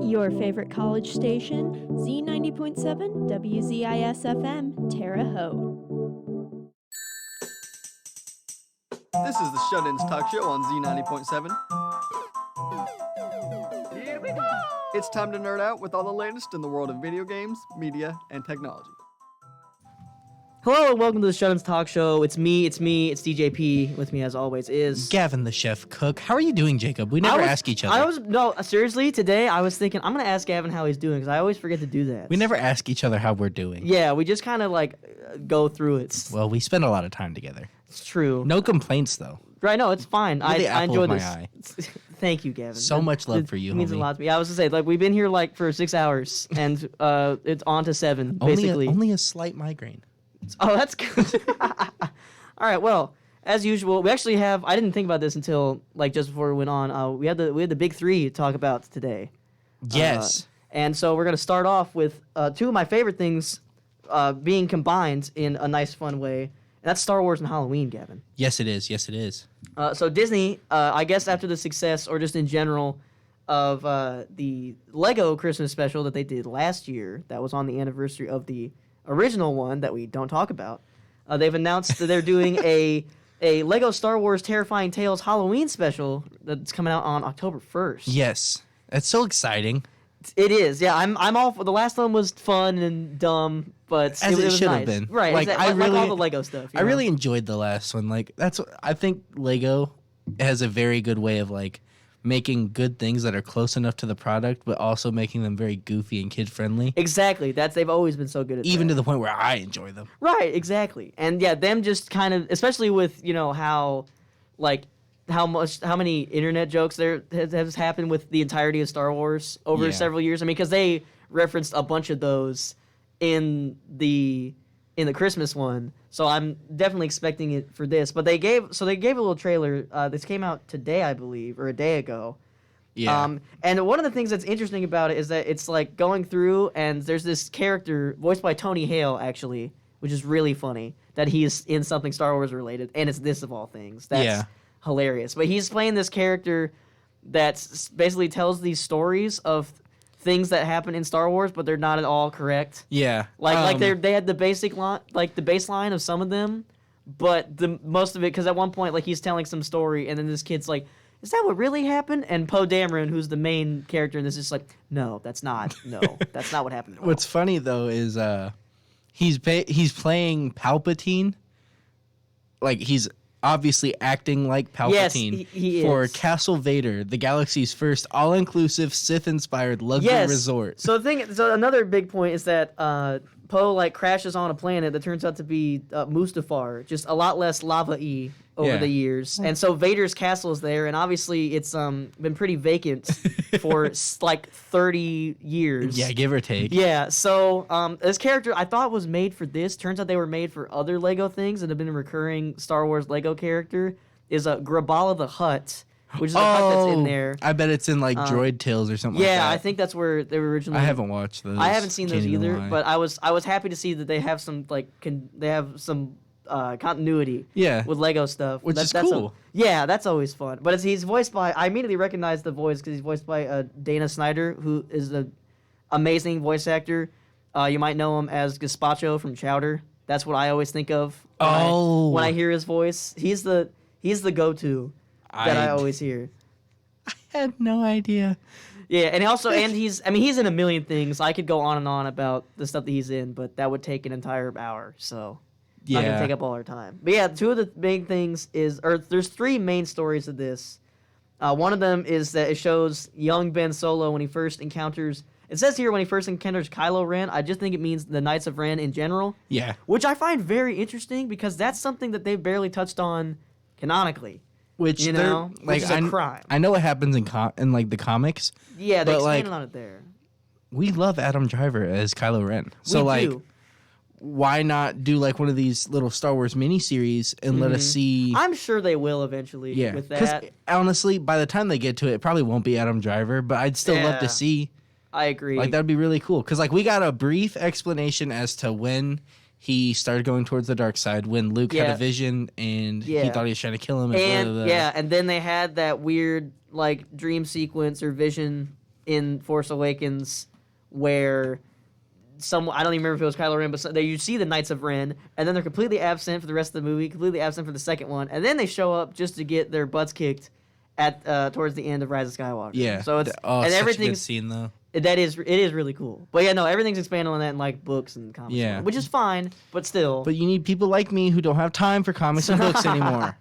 Your favorite college station, Z90.7 WZIS-FM, Terre Haute. This is the Shut-Ins Talk Show on Z90.7. Here we go! It's time to nerd out with all the latest in the world of video games, media, and technology. Hello and welcome to the Shut-Ins Talk Show. It's DJP. With me as always is... Gavin the Chef Cook. How are you doing, Jacob? We never ask each other. Seriously, today I was thinking, I'm going to ask Gavin how he's doing, because I always forget to do that. We never ask each other how we're doing. Yeah, we just kind of go through it. Well, we spend a lot of time together. It's true. No complaints, though. Right, no, it's fine. You're the I apple enjoy of my this. eye. Thank you, Gavin. So much love for you, It means homie. a lot to me. I was going to say, we've been here for 6 hours, and it's on to 7, basically. Only a slight migraine. Oh, that's good. All right, well, as usual, we actually have, I didn't think about this until, just before we went on, we had the big three to talk about today. Yes. And so we're going to start off with two of my favorite things being combined in a nice, fun way. And that's Star Wars and Halloween, Gavin. Yes, it is. Yes, it is. So Disney, I guess after the success, or just in general, of the Lego Christmas special that they did last year, that was on the anniversary of the original one that we don't talk about, they've announced that they're doing a Lego Star Wars Terrifying Tales Halloween special that's coming out on October 1st. Yes. That's so exciting. It is, yeah. I'm all for the last one was fun and dumb, but As it it was should nice. have been. Right, Like, exactly. I really- like all the Lego stuff. I really enjoyed the last one. I think Lego has a very good way of making good things that are close enough to the product, but also making them very goofy and kid friendly. Exactly. They've always been so good at Even that. to the point where I enjoy them. Right, exactly. And yeah, them just kind of, especially with, how many internet jokes there has happened with the entirety of Star Wars over Yeah. several years. I mean, because they referenced a bunch of those in the Christmas one. So I'm definitely expecting it for this. But they gave a little trailer. This came out today, I believe, or a day ago. Yeah. And one of the things that's interesting about it is that it's going through, and there's this character voiced by Tony Hale, actually, which is really funny that he's in something Star Wars related, and it's this of all things. That's hilarious. But he's playing this character that basically tells these stories of things that happen in Star Wars, but they're not at all correct. Yeah. They had the basic line, the baseline of some of them, but the most of it, because at one point, he's telling some story, and then this kid's like, "Is that what really happened?" And Poe Dameron, who's the main character in this, is like, "No, that's not. No, that's not what happened at all." What's funny though is he's playing Palpatine. He's obviously acting like Palpatine Yes, he for is. Castle Vader, the galaxy's first all-inclusive Sith-inspired luxury resort. So another big point is that Poe crashes on a planet that turns out to be Mustafar, just a lot less lava-y over the years, and so Vader's castle is there, and obviously it's been pretty vacant for 30 years. Yeah, give or take. Yeah, so this character I thought was made for this. Turns out they were made for other Lego things that have been a recurring Star Wars Lego character. Is Graballa the Hutt, which is a hut that's in there. I bet it's in Droid Tales or something like that. Yeah, I think that's where they were originally. I haven't watched those. I haven't seen those Can't even either, lie. but I was happy to see that they have some continuity. Yeah. With Lego stuff, Which is that's cool. That's always fun. But he's voiced by. I immediately recognized the voice because he's voiced by Dana Snyder, who is an amazing voice actor. You might know him as Gazpacho from Chowder. That's what I always think of when I hear his voice. He's the go-to that I always hear. I had no idea. Yeah, and he's in a million things. I could go on and on about the stuff that he's in, but that would take an entire hour. So not gonna take up all our time. But yeah, two of the big things there's three main stories of this. One of them is that it shows young Ben Solo when he first encounters. It says here when he first encounters Kylo Ren. I just think it means the Knights of Ren in general. Yeah. Which I find very interesting because that's something that they've barely touched on canonically. Which which is a crime. I know it happens in the comics. Yeah, they but, expanded on it there. We love Adam Driver as Kylo Ren. So We do. why not do one of these little Star Wars miniseries and let us see? I'm sure they will eventually with that. Honestly, by the time they get to it, it probably won't be Adam Driver, but I'd still love Yeah. to see. I agree. That'd be really cool. Because we got a brief explanation as to when he started going towards the dark side, when Luke had a vision and he thought he was trying to kill him. And then they had that weird dream sequence or vision in Force Awakens where I don't even remember if it was Kylo Ren, but you see the Knights of Ren, and then they're completely absent for the rest of the movie, completely absent for the second one, and then they show up just to get their butts kicked at towards the end of Rise of Skywalker. Yeah. So it's and and such everything's a good scene though. it is really cool. But yeah, no, everything's expanded on that in like books and comics. Yeah. Which is fine, but still. But you need people like me who don't have time for comics and books anymore.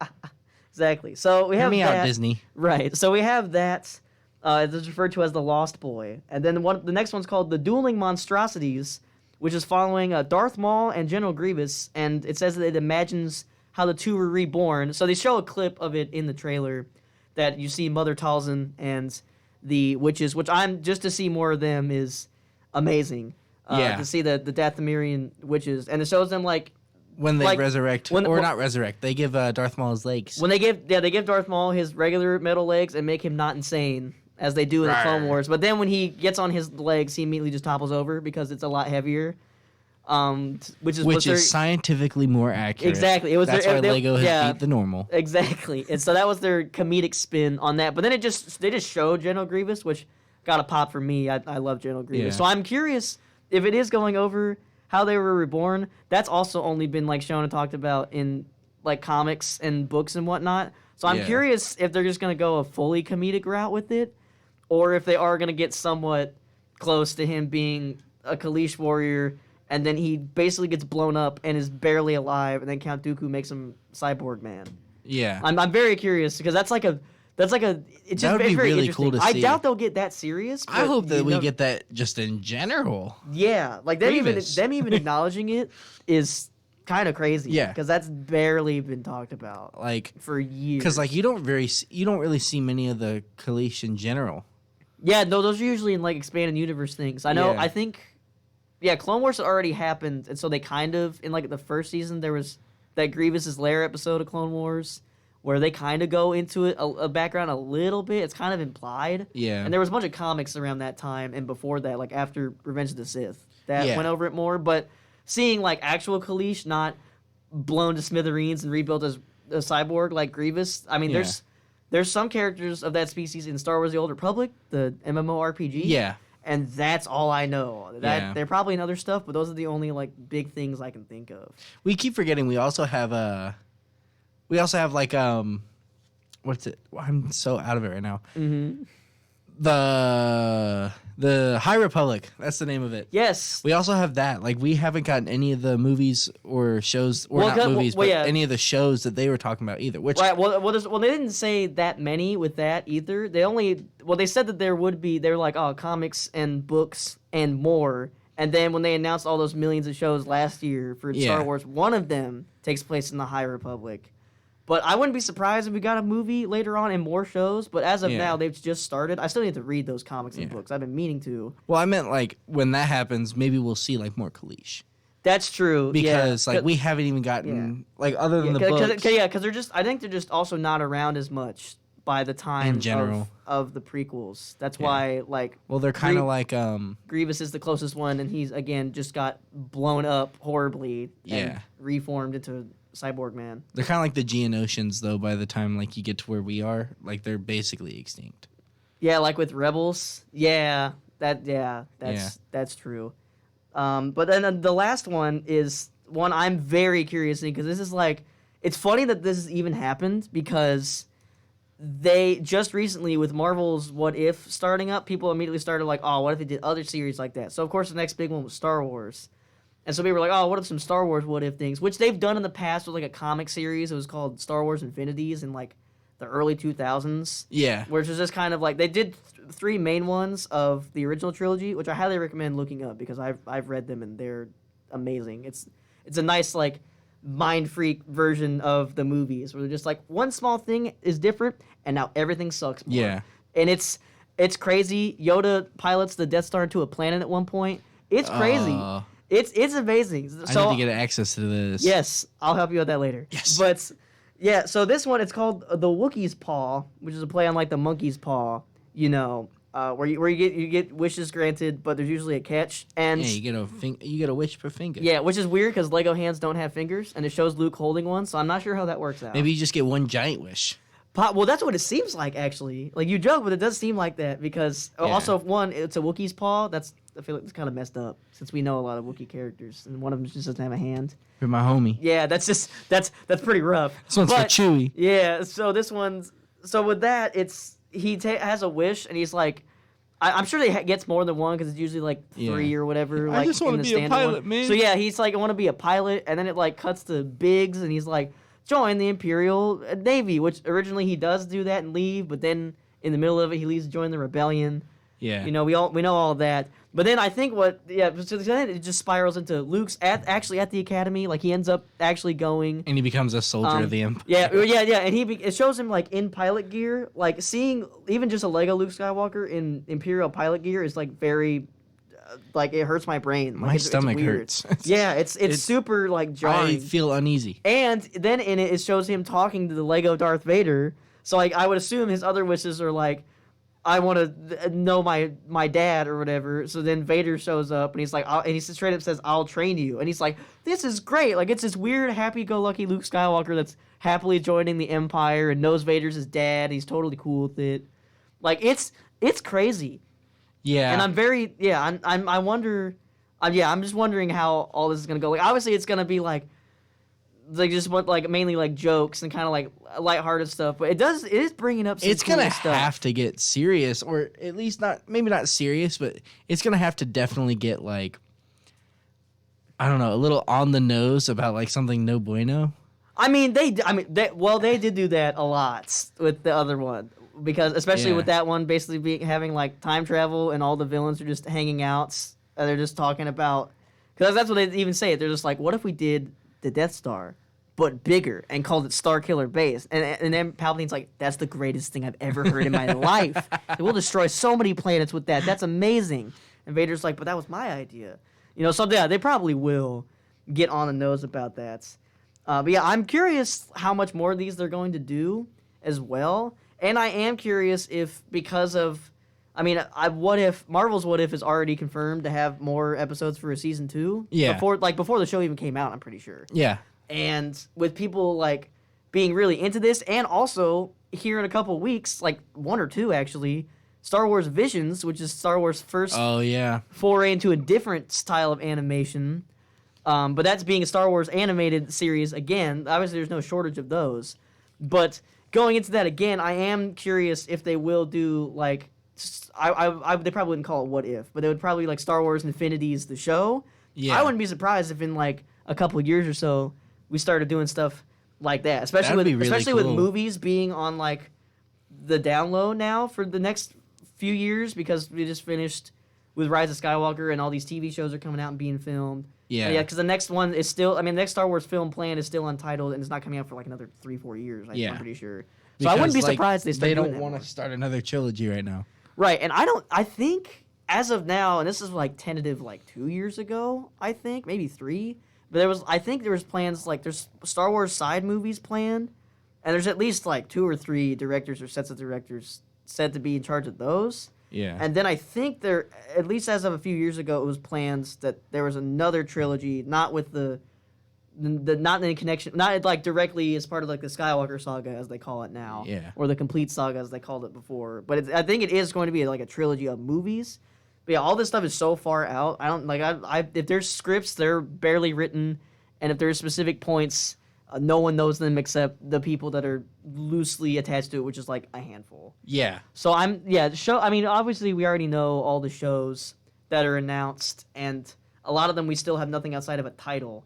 Exactly. So we Hear have me that. out, Disney. Right. So we have that. It's referred to as the Lost Boy, and then the next one's called the Dueling Monstrosities, which is following Darth Maul and General Grievous, and it says that it imagines how the two were reborn. So they show a clip of it in the trailer that you see Mother Talzin and the witches, which I'm just to see more of them is amazing. Yeah. To see the Dathomirian witches, and it shows them like When they resurrect, not resurrect, they give Darth Maul his legs. when they give Darth Maul his regular metal legs and make him not insane as they do in the Clone Wars. But then when he gets on his legs, he immediately just topples over because it's a lot heavier. Which is scientifically more accurate. Exactly. That's why Lego has beat the normal. Exactly. And so that was their comedic spin on that. But then they just showed General Grievous, which got a pop for me. I love General Grievous. Yeah. So I'm curious if it is going over how they were reborn. That's also only been like shown and talked about in like comics and books and whatnot. So I'm curious if they're just going to go a fully comedic route with it, or if they are going to get somewhat close to him being a Kaleesh warrior, and then he basically gets blown up and is barely alive, and then Count Dooku makes him Cyborg Man. Yeah. I'm very curious because it's just That would be very really interesting. cool to I see. doubt they'll get that serious. I but hope that we know- get that just in general. Yeah, like them Grievous. even acknowledging it is kind of crazy. Yeah. because that's barely been talked about Like, for years. because like you don't really see many of the Kaleesh in general. Yeah, no, those are usually in like expanded universe things. I know. Yeah. I think. Yeah, Clone Wars already happened, and so they kind of in like the first season there was that Grievous's Lair episode of Clone Wars where they kind of go into it a background a little bit. It's kind of implied. Yeah. And there was a bunch of comics around that time and before that, like after Revenge of the Sith, that went over it more. But seeing like actual Kaleesh not blown to smithereens and rebuilt as a cyborg like Grievous, I mean, there's some characters of that species in Star Wars: The Old Republic, the MMORPG. Yeah. And that's all I know. They're probably in other stuff, but those are the only like big things I can think of. We keep forgetting we also have like what's it? I'm so out of it right now. Mm-hmm. The High Republic. That's the name of it. Yes. We also have that. Like we haven't gotten any of the movies or shows, or not movies, but any of the shows that they were talking about either. Which right. Well, they didn't say that many with that either. They said that there would be. They're like, oh, comics and books and more. And then when they announced all those millions of shows last year for Star Wars, one of them takes place in the High Republic. But I wouldn't be surprised if we got a movie later on and more shows. But as of now, they've just started. I still need to read those comics and books. I've been meaning to. Well, I meant like when that happens, maybe we'll see like more Kaleesh. That's true. Because like we haven't even gotten like other than the books. Because they're just. I think they're just also not around as much by the time in general of the prequels. That's why like. Well, they're kind of like Grievous is the closest one, and he's again just got blown up horribly. And reformed into Cyborg Man. They're kind of like the Geonosians, though. By the time like you get to where we are, like they're basically extinct. Yeah, like with Rebels. That's true. But then the last one is one I'm very curious in because this is like, it's funny that this has even happened because they just recently with Marvel's What If starting up, people immediately started like, oh, what if they did other series like that? So of course the next big one was Star Wars. And so people were like, oh, what if some Star Wars what if things? Which they've done in the past with like a comic series. It was called Star Wars Infinities in like the early 2000s. Yeah. Which was just kind of like, they did three main ones of the original trilogy, which I highly recommend looking up because I've read them and they're amazing. It's a nice like mind freak version of the movies where they're just like one small thing is different and now everything sucks more. Yeah. And it's crazy. Yoda pilots the Death Star into a planet at one point. It's crazy. It's amazing. So, I need to get access to this. Yes, I'll help you with that later. Yes. But yeah, so this one it's called the Wookiee's Paw, which is a play on like the monkey's paw. You know, where you get wishes granted, but there's usually a catch. And you get a wish per finger. Yeah, which is weird because Lego hands don't have fingers, and it shows Luke holding one. So I'm not sure how that works out. Maybe you just get one giant wish. Well, that's what it seems like, actually. Like, you joke, but it does seem like that because also, one, it's a Wookiee's paw. I feel like it's kind of messed up since we know a lot of Wookiee characters, and one of them just doesn't have a hand. You're my homie. Yeah, that's pretty rough. This one's for Chewie. Yeah, so this one's so with that, he has a wish, and he's like, I'm sure they gets more than one because it's usually like 3 or whatever. I just want to be a pilot, man. So yeah, he's like, I want to be a pilot, and then it like cuts to Biggs, and he's like, join the Imperial Navy, which originally he does do that and leave, but then in the middle of it, he leaves to join the rebellion. Yeah, we know all of that. But then I think so then it just spirals into Luke's actually at the academy. Like he ends up actually going, and he becomes a soldier of the Empire. Yeah, and it shows him like in pilot gear. Like seeing even just a Lego Luke Skywalker in Imperial pilot gear is like very, like it hurts my brain. Like, my stomach it's hurts. Yeah, it's super like jarring. I feel uneasy. And then in it shows him talking to the Lego Darth Vader. So like I would assume his other wishes are like, I want to know my dad or whatever. So then Vader shows up and he's like, and he straight up says, "I'll train you." And he's like, "This is great." Like it's this weird, happy-go-lucky Luke Skywalker that's happily joining the Empire and knows Vader's his dad. And he's totally cool with it. Like it's crazy. Yeah. And I'm very I'm just wondering how all this is gonna go. Like obviously it's gonna be like just like mainly like jokes and kind of like lighthearted stuff, but it is bringing up some it's cool gonna stuff. have to get serious, or at least maybe not serious, but it's gonna have to definitely get like, I don't know, a little on the nose about like something no bueno. They did do that a lot with the other one, because especially with that one basically having like time travel and all the villains are just hanging out and they're just talking about, because that's what they even say. They're just like, what if we did the Death Star but bigger and called it Star Killer Base? And then Palpatine's like, that's the greatest thing I've ever heard in my life. We'll destroy so many planets with that. That's amazing. And Vader's like, but that was my idea. So yeah, they probably will get on the nose about that. But yeah, I'm curious how much more of these they're going to do as well. And I am curious if, because of, Marvel's What If is already confirmed to have more episodes for a season 2. Yeah. Before the show even came out, I'm pretty sure. Yeah. And with people like being really into this, and also here in a couple of weeks, like 1 or 2 actually, Star Wars Visions, which is Star Wars' first foray into a different style of animation. But that's being a Star Wars animated series again. Obviously, there's no shortage of those. But going into that again, I am curious if they will do like, they probably wouldn't call it What If, but they would probably like Star Wars Infinity's the show. Yeah. I wouldn't be surprised if in like a couple of years or so we started doing stuff like that, especially with movies being on like the download now for the next few years, because we just finished with Rise of Skywalker and all these TV shows are coming out and being filmed. Yeah, because the next one is still, the next Star Wars film plan is still untitled and it's not coming out for like another 3-4 years. I'm pretty sure. So I wouldn't be surprised they don't want to start another trilogy right now. Right, and I think as of now, and this is like tentative like 2 years ago, I think, maybe 3, but there was plans, like there's Star Wars side movies planned, and there's at least like 2 or 3 directors or sets of directors said to be in charge of those. Yeah. And then I think there, at least as of a few years ago, it was plans that there was another trilogy, not with not in connection, not like directly as part of like the Skywalker saga as they call it now, or the complete saga as they called it before. But I think it is going to be like a trilogy of movies. But yeah, all this stuff is so far out. I don't like if there's scripts, they're barely written, and if there's specific points, no one knows them except the people that are loosely attached to it, which is like a handful. Yeah. So obviously we already know all the shows that are announced, and a lot of them we still have nothing outside of a title.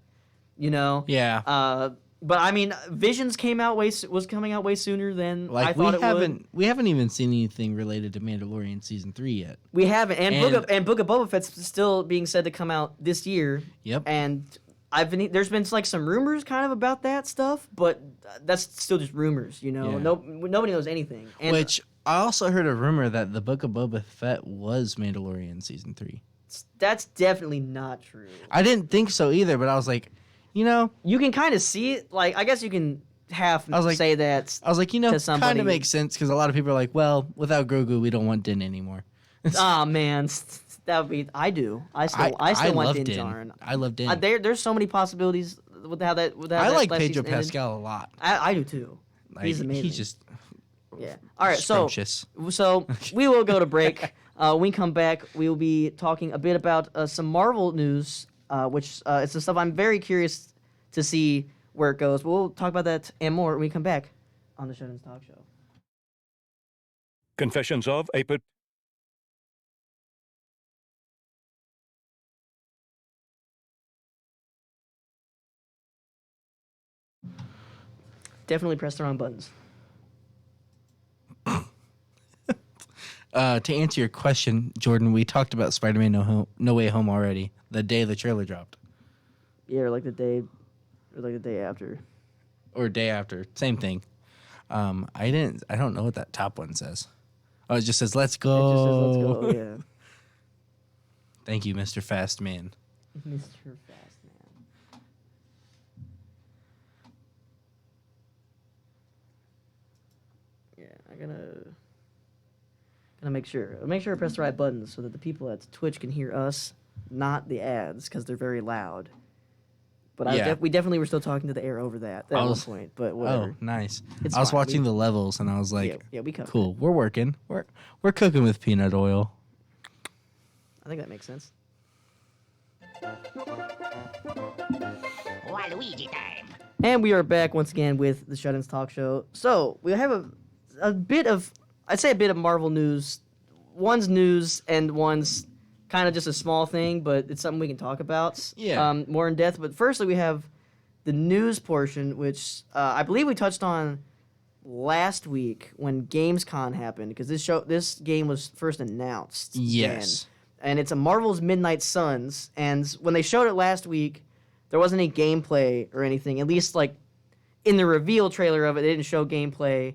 Yeah. But Visions was coming out way sooner than I thought it would. We haven't even seen anything related to Mandalorian season 3 yet. We haven't, and Book of Boba Fett's still being said to come out this year. Yep. And there's been like some rumors kind of about that stuff, but that's still just rumors. Nobody knows anything. And which I also heard a rumor that the Book of Boba Fett was Mandalorian season 3. That's definitely not true. I didn't think so either, but I was like, you can kind of see it. Like, I guess you can say that. I was like, kind of makes sense, because a lot of people are like, well, without Grogu, we don't want Din anymore. Oh man, that would be. I do. I still want Din Djarin. I love Din. There's so many possibilities with how that. I like Pedro Pascal a lot. I do too. Like, he's amazing. He's just Yeah. All right. Scrumptious. So we will go to break. When we come back, we will be talking a bit about some Marvel news, which it's the stuff I'm very curious to see where it goes. But we'll talk about that and more when we come back on the Shut-Ins Talk Show. Confessions of a Definitely press the wrong buttons. To answer your question, Jordan, we talked about Spider-Man No Way Home already. The day the trailer dropped, Yeah, or like the day after. or day after, same thing. I don't know what that top one says. Oh, it just says "Let's go." It just says, "Let's go." Yeah. Thank you, Mr. Fast Man. Mr. Fast Man. Yeah, I'm gonna make sure I press the right buttons so that the people at Twitch can hear us, not the ads, because they're very loud. But we definitely were still talking to the air over that at one point. But whatever. Oh, nice. It's I was fine. watching the levels and I was like, Yeah, we covered cool. it. We're working. We're cooking with peanut oil. I think that makes sense. Waluigi time. And we are back once again with the Shut-Ins Talk Show. So we have a bit of Marvel news. One's news and one's kind of just a small thing, but it's something we can talk about more in depth. But firstly, we have the news portion, which I believe we touched on last week when Gamescom happened, because this game was first announced. Yes. And it's a Marvel's Midnight Suns. And when they showed it last week, there wasn't any gameplay or anything. At least, like, in the reveal trailer of it, they didn't show gameplay.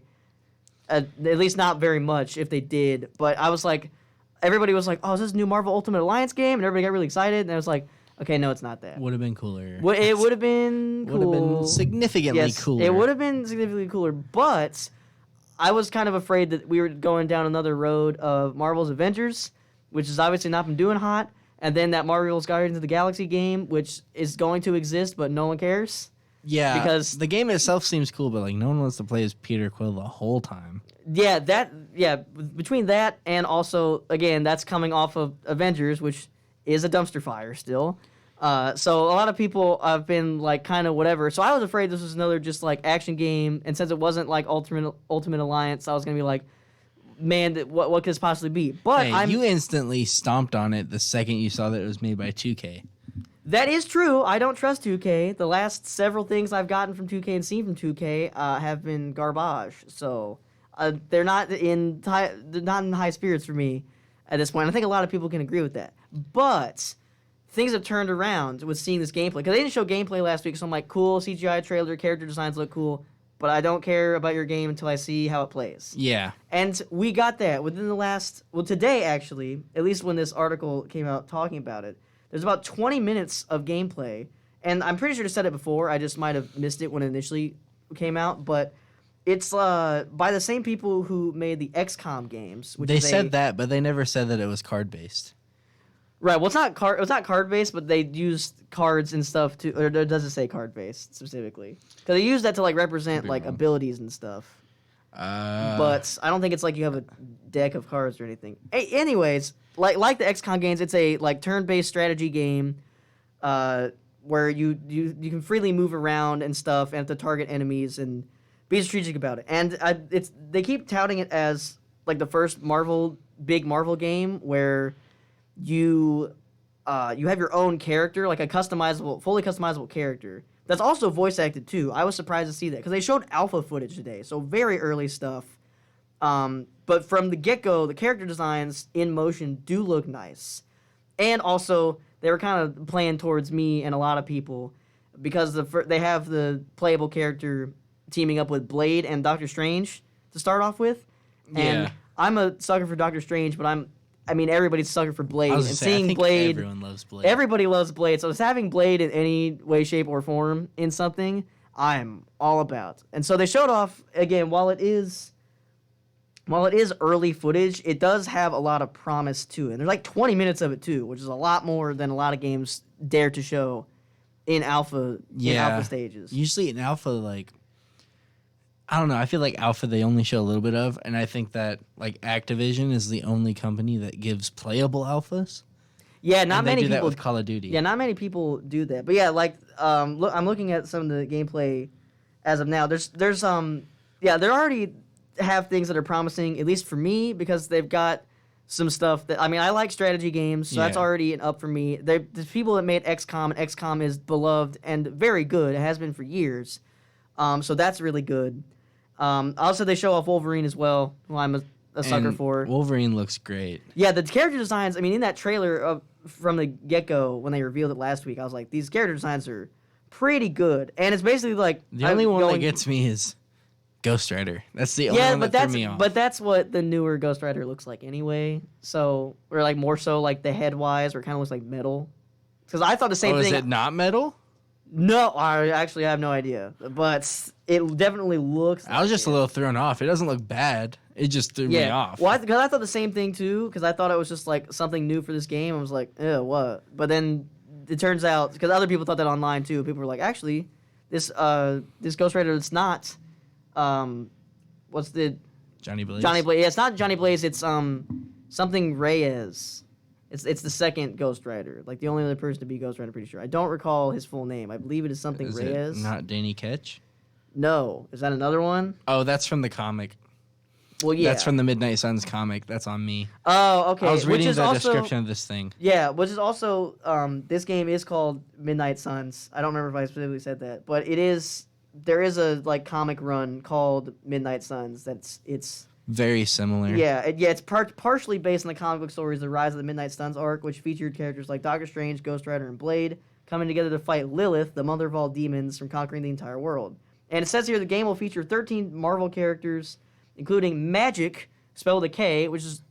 At least not very much, if they did. But I was like, everybody was like, oh, is this a new Marvel Ultimate Alliance game? And everybody got really excited. And I was like, okay, no, it's not that. Would have been cooler. It would have been cool. Would have been significantly cooler. It would have been significantly cooler. But I was kind of afraid that we were going down another road of Marvel's Avengers, which has obviously not been doing hot. And then that Marvel's Guardians of the Galaxy game, which is going to exist, but no one cares. Yeah, because the game itself seems cool, but like no one wants to play as Peter Quill the whole time. Between that and also, again, that's coming off of Avengers, which is a dumpster fire still. So a lot of people have been like kind of whatever. So I was afraid this was another just like action game, and since it wasn't like Ultimate Alliance, I was gonna be like, man, what could this possibly be? But you instantly stomped on it the second you saw that it was made by 2K. That is true. I don't trust 2K. The last several things I've gotten from 2K and seen from 2K have been garbage. So they're not in high spirits for me at this point. I think a lot of people can agree with that. But things have turned around with seeing this gameplay. Because they didn't show gameplay last week, so I'm like, cool, CGI trailer, character designs look cool. But I don't care about your game until I see how it plays. Yeah. And we got that within the today actually, at least when this article came out talking about it, there's about 20 minutes of gameplay. And I'm pretty sure I said it before, I just might have missed it when it initially came out, but it's by the same people who made the XCOM games. They said that, but they never said that it was card-based. Right, well, it's not card-based, but they used cards and stuff to, or does it say card-based specifically? Because they use that to like represent like abilities and stuff. But I don't think it's like you have a deck of cards or anything. Anyways, like the XCOM games, it's a like turn-based strategy game where you can freely move around and stuff and have to target enemies and be strategic about it. And they keep touting it as like the first big Marvel game where you have your own character, like a fully customizable character. That's also voice acted too. I was surprised to see that because they showed alpha footage today, so very early stuff. But from the get-go, the character designs in motion do look nice. And also, they were kind of playing towards me and a lot of people because they have the playable character teaming up with Blade and Doctor Strange to start off with. And Yeah. I'm a sucker for Doctor Strange, but everybody's a sucker for Blade. I was And gonna say, I seeing think Blade, everyone loves Blade. everybody loves Blade. So just having Blade in any way, shape, or form in something, I'm all about. And so they showed off, again, while it is early footage, it does have a lot of promise to it. And there's like 20 minutes of it too, which is a lot more than a lot of games dare to show in alpha stages. Usually in alpha, like, I don't know. I feel like Alpha they only show a little bit of, and I think that like Activision is the only company that gives playable alphas. Yeah, not and they many do people that with Call of Duty. Yeah, not many people do that. But yeah, like look, I'm looking at some of the gameplay as of now. There's yeah, they already have things that are promising, at least for me, because they've got some stuff that, I mean, I like strategy games, so that's already an up for me. The people that made XCOM, and XCOM is beloved and very good. It has been for years. So that's really good. Also, they show off Wolverine as well, who I'm a sucker for. Wolverine looks great. Yeah, the character designs, I mean, in that trailer from the get-go, when they revealed it last week, I was like, these character designs are pretty good. And it's basically like... The only one that gets me is Ghost Rider. That's the only one that threw me off. But that's what the newer Ghost Rider looks like anyway. So, or like more so like the head-wise, where it kind of looks like metal. Because I thought the same thing... is it not metal? No, I actually have no idea. But it definitely looks like I was just a little thrown off. It doesn't look bad. It just threw me off. Well, because I thought the same thing too, because I thought it was just like something new for this game. I was like, ew, what? But then it turns out, because other people thought that online too. People were like, actually, this Ghost Rider, it's not... what's the Johnny Blaze? Johnny Blaze. Yeah, it's not Johnny Blaze. It's something Reyes. It's the second Ghost Rider. Like the only other person to be Ghost Rider. Pretty sure. I don't recall his full name. I believe it is something Is Reyes. it not Danny Ketch? No, is that another one? Oh, that's from the comic. Well, yeah, that's from the Midnight Suns comic. That's on me. Oh, okay. I was reading the also, description of this thing. Yeah, which is also this game is called Midnight Suns. I don't remember if I specifically said that, but it is. There is a like comic run called Midnight Suns. It's very similar. Yeah, it's partially based on the comic book stories, the Rise of the Midnight Suns arc, which featured characters like Doctor Strange, Ghost Rider, and Blade coming together to fight Lilith, the mother of all demons, from conquering the entire world. And it says here the game will feature 13 Marvel characters, including Magic, spelled with a K, which is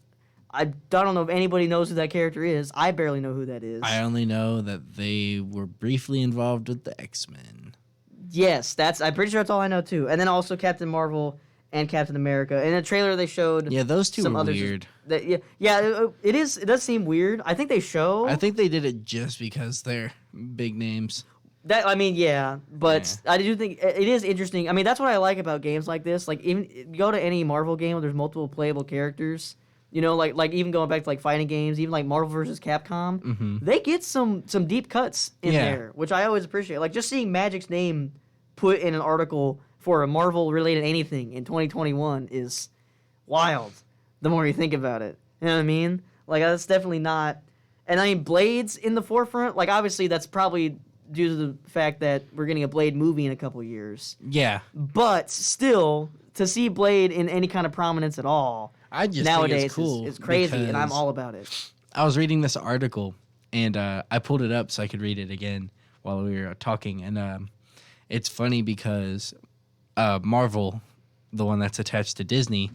I don't know if anybody knows who that character is. I barely know who that is. I only know that they were briefly involved with the X-Men. Yes, I'm pretty sure that's all I know too. And then also Captain Marvel and Captain America. In the trailer they showed those two some were others weird. It does seem weird. I think they show. I think they did it just because they're big names. But I do think it is interesting. I mean, that's what I like about games like this. Like, even you go to any Marvel game where there's multiple playable characters. You know, like even going back to like fighting games, even like Marvel vs. Capcom, they get some deep cuts in there, which I always appreciate. Like just seeing Magic's name put in an article for a Marvel related anything in 2021 is wild. The more you think about it, you know what I mean? Like that's definitely not. And I mean, Blade's in the forefront. Like obviously that's probably due to the fact that we're getting a Blade movie in a couple years. Yeah. But still, to see Blade in any kind of prominence at all, I just nowadays think it's cool. It's crazy, and I'm all about it. I was reading this article, and I pulled it up so I could read it again while we were talking. And it's funny because Marvel, the one that's attached to Disney,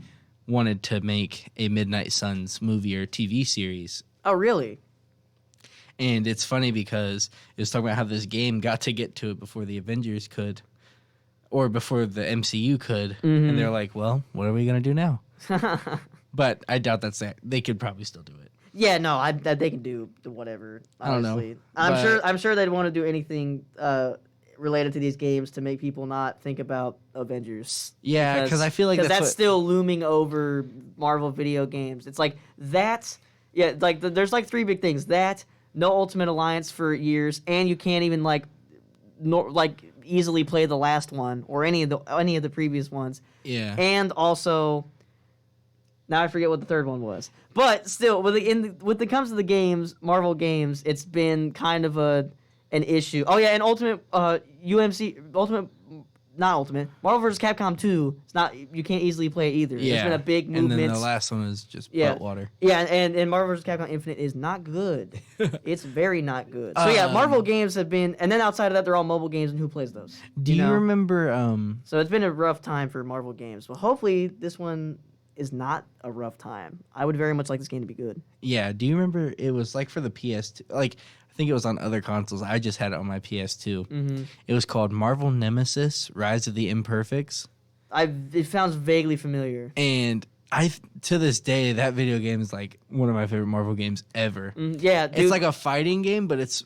wanted to make a Midnight Suns movie or TV series. Oh, really? And it's funny because it was talking about how this game got to get to it before the Avengers could, or before the MCU could. And they're like, well, what are we going to do now? But I doubt that's that. They could probably still do it. Yeah, no, they can do whatever. Honestly. I don't know. I'm sure they'd want to do anything related to these games to make people not think about Avengers. Yeah, because I feel like that's still looming over Marvel video games. It's like that. Yeah, like there's like three big things. That, no Ultimate Alliance for years, and you can't even easily play the last one or any of the previous ones. Yeah, and also. Now I forget what the third one was. But still, when it comes to the games, Marvel games, it's been kind of an issue. Oh yeah, and Marvel vs. Capcom 2, it's not, you can't easily play it either. Yeah. There's been a big movement. And then the last one is just butt water. Yeah, and Marvel vs. Capcom Infinite is not good. It's very not good. So yeah, Marvel games have been, and then outside of that, they're all mobile games, and who plays those? Do you remember... So it's been a rough time for Marvel games. Well, hopefully this one is not a rough time. I would very much like this game to be good. Yeah, do you remember it was like for the PS2, like I think it was on other consoles. I just had it on my PS2. It was called Marvel Nemesis: Rise of the Imperfects. It sounds vaguely familiar. And to this day, that video game is like one of my favorite Marvel games ever. Yeah, dude. It's like a fighting game, but it's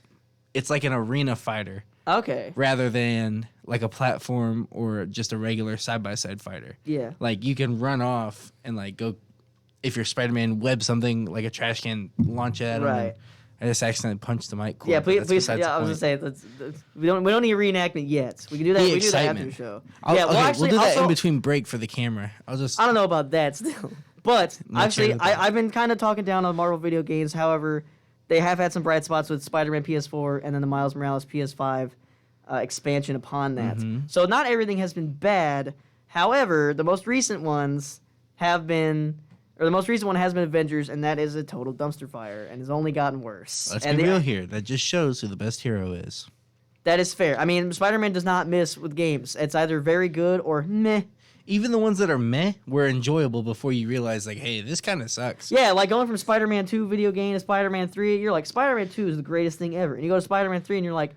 like an arena fighter. Okay. Rather than like a platform or just a regular side-by-side fighter. Yeah. Like, you can run off and, like, go... If you're Spider-Man, web something, like a trash can, launch it at him. Right. I just accidentally punched the mic cord. Yeah, but please. that's Please besides yeah, the I was gonna point. say we don't need a reenactment yet. We can do that. The We can do that after excitement. the show. We'll do that also, in between break for the camera. I don't know about that still, but Not actually, sure about I've been kind of talking down on Marvel video games. However, they have had some bright spots with Spider-Man PS4 and then the Miles Morales PS5 expansion upon that. Mm-hmm. So not everything has been bad. However, the most recent ones have been. Or the most recent one has been Avengers, and that is a total dumpster fire, and has only gotten worse. Let's and be real here. That just shows who the best hero is. That is fair. I mean, Spider-Man does not miss with games. It's either very good or meh. Even the ones that are meh were enjoyable before you realize, like, hey, this kind of sucks. Yeah, like going from Spider-Man 2 video game to Spider-Man 3, you're like, Spider-Man 2 is the greatest thing ever. And you go to Spider-Man 3 and you're like,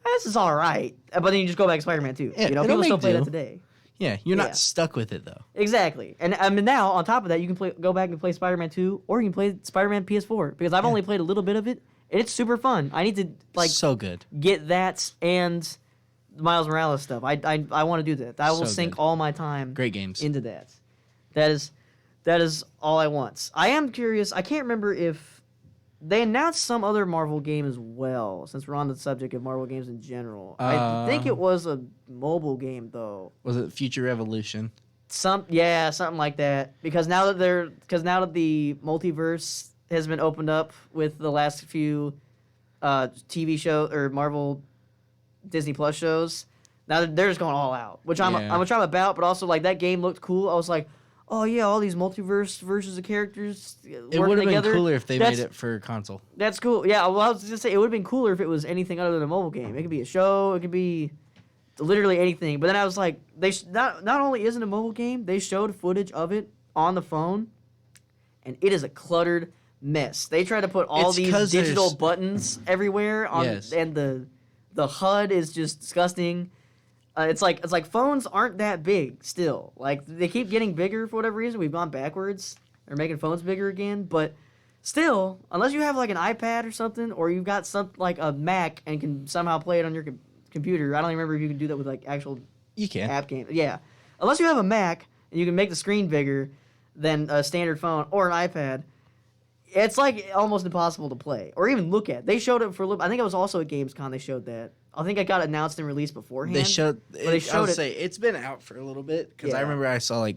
this is all right. But then you just go back to Spider-Man 2. Yeah, You know, it'll people still make play that do. today. Yeah, you're Yeah. not stuck with it, though. Exactly. And I mean, now, on top of that, you can go back and play Spider-Man 2, or you can play Spider-Man PS4. Because I've only played a little bit of it, and it's super fun. I need to, like, So good. get that and the Miles Morales stuff. I want to do that. I will So sink good. all my time Great games. into that. That is all I want. I am curious. I can't remember if they announced some other Marvel game as well, since we're on the subject of Marvel games in general. I think it was a mobile game, though. Was it Future Revolution? Something like that. Because now that the multiverse has been opened up with the last few TV show or Marvel Disney Plus shows, now they're just going all out, which I'm about. But also, like, that game looked cool. I was like, oh yeah, all these multiverse versions of characters It working would have been together. cooler if they made it for console. That's cool. Yeah, well, I was just saying it would have been cooler if it was anything other than a mobile game. It could be a show. It could be literally anything. But then I was like, not only is it a mobile game, they showed footage of it on the phone, and it is a cluttered mess. They tried to put all It's these 'cause digital there's- buttons everywhere on, Yes. and the HUD is just disgusting. It's like phones aren't that big still. Like, they keep getting bigger for whatever reason. We've gone backwards. They're making phones bigger again, but still, unless you have like an iPad or something, or you've got like a Mac and can somehow play it on your computer. I don't even remember if you can do that with like actual You can. app games. Yeah, unless you have a Mac and you can make the screen bigger than a standard phone or an iPad. It's like almost impossible to play or even look at. They showed it for a little. I think it was also at Gamescom. They showed that. I think it got announced and released beforehand. They showed. They I showed would it. say it's been out for a little bit because I Yeah. remember I saw like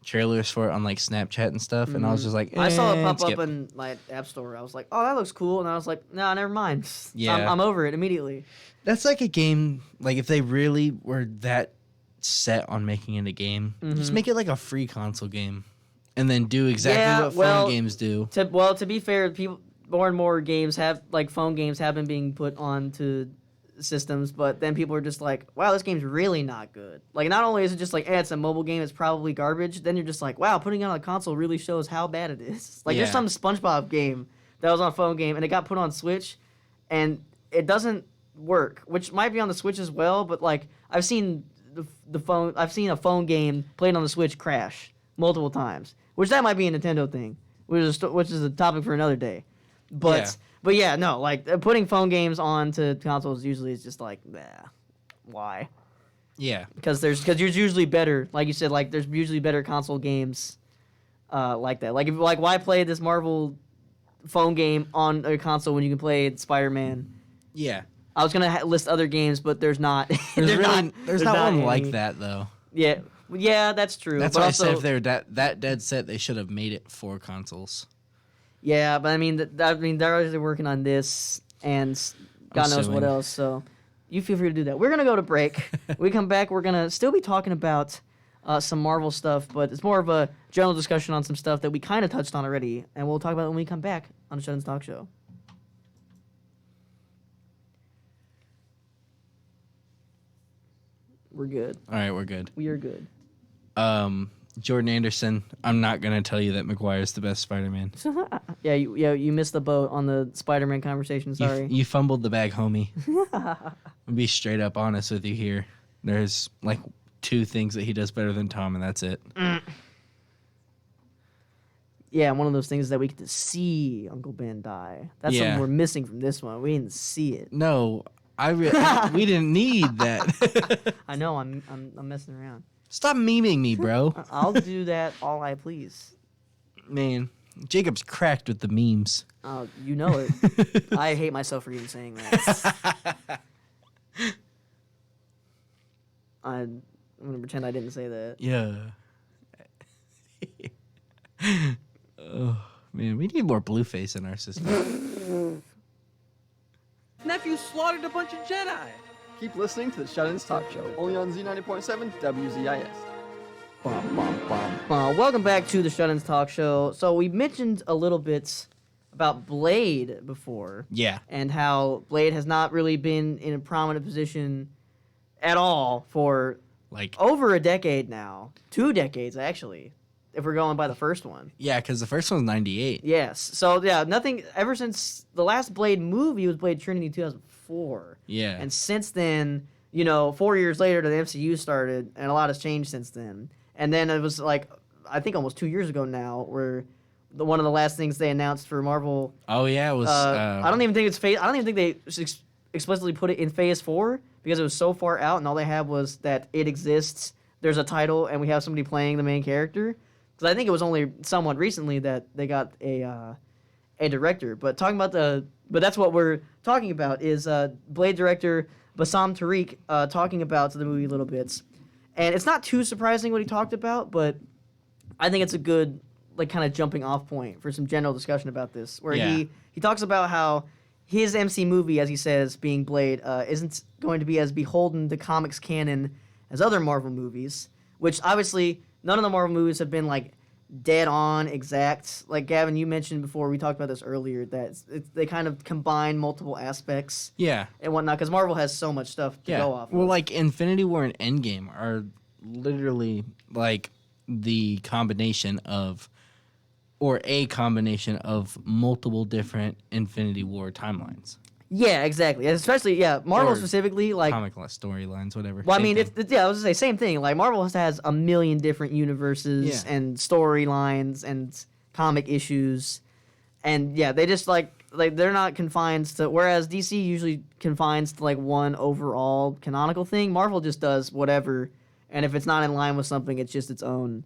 trailers for it on like Snapchat and stuff, and I was just like, I saw it pop skip. up in my app store. I was like, "Oh, that looks cool," and I was like, "No, never mind. Yeah. I'm over it immediately." That's like a game. Like if they really were that set on making it a game, just make it like a free console game, and then do exactly what phone games do. To be fair, people more and more games have like phone games have been being put onto systems, but then people are just like, wow, this game's really not good. Like, not only is it just like, it's a mobile game, it's probably garbage, then you're just like, wow, putting it on a console really shows how bad it is. Like, there's Yeah. some SpongeBob game that was on a phone game, and it got put on Switch, and it doesn't work, which might be on the Switch as well, but like, I've seen I've seen a phone game played on the Switch crash multiple times, which that might be a Nintendo thing, which is a topic for another day. But Yeah. But yeah, no, like putting phone games onto consoles usually is just like, why? Yeah. Because there's usually better, like you said, like there's usually better console games, like that. Like why play this Marvel phone game on a console when you can play Spider-Man? Yeah. I was gonna list other games, but there's not. There's not one any. like that though. Yeah, that's true. That's but why also, I said if they're that dead set, they should have made it for consoles. yeah, but I mean, they're already working on this, and God knows what Assuming. else. So you feel free to do that. We're gonna go to break. We come back. We're gonna still be talking about some Marvel stuff, but it's more of a general discussion on some stuff that we kind of touched on already, and we'll talk about it when we come back on the Shut-ins Talk Show. We're good. All right, we're good. We are good. Jordan Anderson, I'm not gonna tell you that McGuire's the best Spider-Man. You missed the boat on the Spider-Man conversation. Sorry. You fumbled the bag, homie. I'll be straight up honest with you here. There's like 2 things that he does better than Tom, and that's it. Yeah, one of those things that we get to see Uncle Ben die. That's Yeah. something we're missing from this one. We didn't see it. No, We didn't need that. I know. I'm messing around. Stop memeing me, bro. I'll do that all I please. Man, Jacob's cracked with the memes. You know it. I hate myself for even saying that. I'm gonna pretend I didn't say that. Yeah. Oh man, we need more Blueface in our system. Nephew slaughtered a bunch of Jedi. Keep listening to the Shut-Ins Talk Show, only on Z90.7 WZIS. Welcome back to the Shut-Ins Talk Show. So we mentioned a little bit about Blade before. Yeah. And how Blade has not really been in a prominent position at all for Like over a decade now. 2 decades, actually, if we're going by the first one. yeah, because the first one's 98. Yes. So, yeah, nothing ever since the last Blade movie was Blade Trinity 2004. Yeah. And since then, 4 years later, the MCU started, and a lot has changed since then. And then it was like, I think almost 2 years ago now, where one of the last things they announced for Marvel. Oh yeah, it was. I don't even think it's phase. I don't even think they explicitly put it in Phase 4 because it was so far out, and all they had was that it exists. There's a title, and we have somebody playing the main character. Because I think it was only somewhat recently that they got a director. But that's what we're talking about is Blade director Bassam Tariq talking about the movie little bits, and it's not too surprising what he talked about, but I think it's a good kind of jumping off point for some general discussion about this, where he talks about how his MC movie, as he says, being Blade, isn't going to be as beholden to comics canon as other Marvel movies, which obviously none of the Marvel movies have been dead on exact. Like Gavin, you mentioned before, we talked about this earlier, that they kind of combine multiple aspects Yeah. and whatnot, because Marvel has so much stuff to go off Well, of. Infinity War and Endgame are literally the combination of, or a combination of multiple different Infinity War timelines. Yeah, exactly. And especially, Marvel Or specifically, comic storylines, whatever. Well, I Same mean, thing. I was gonna say same thing. Like Marvel has a million different universes and storylines and comic issues, and they just they're not confined to. Whereas DC usually confines to one overall canonical thing. Marvel just does whatever, and if it's not in line with something, it's just its own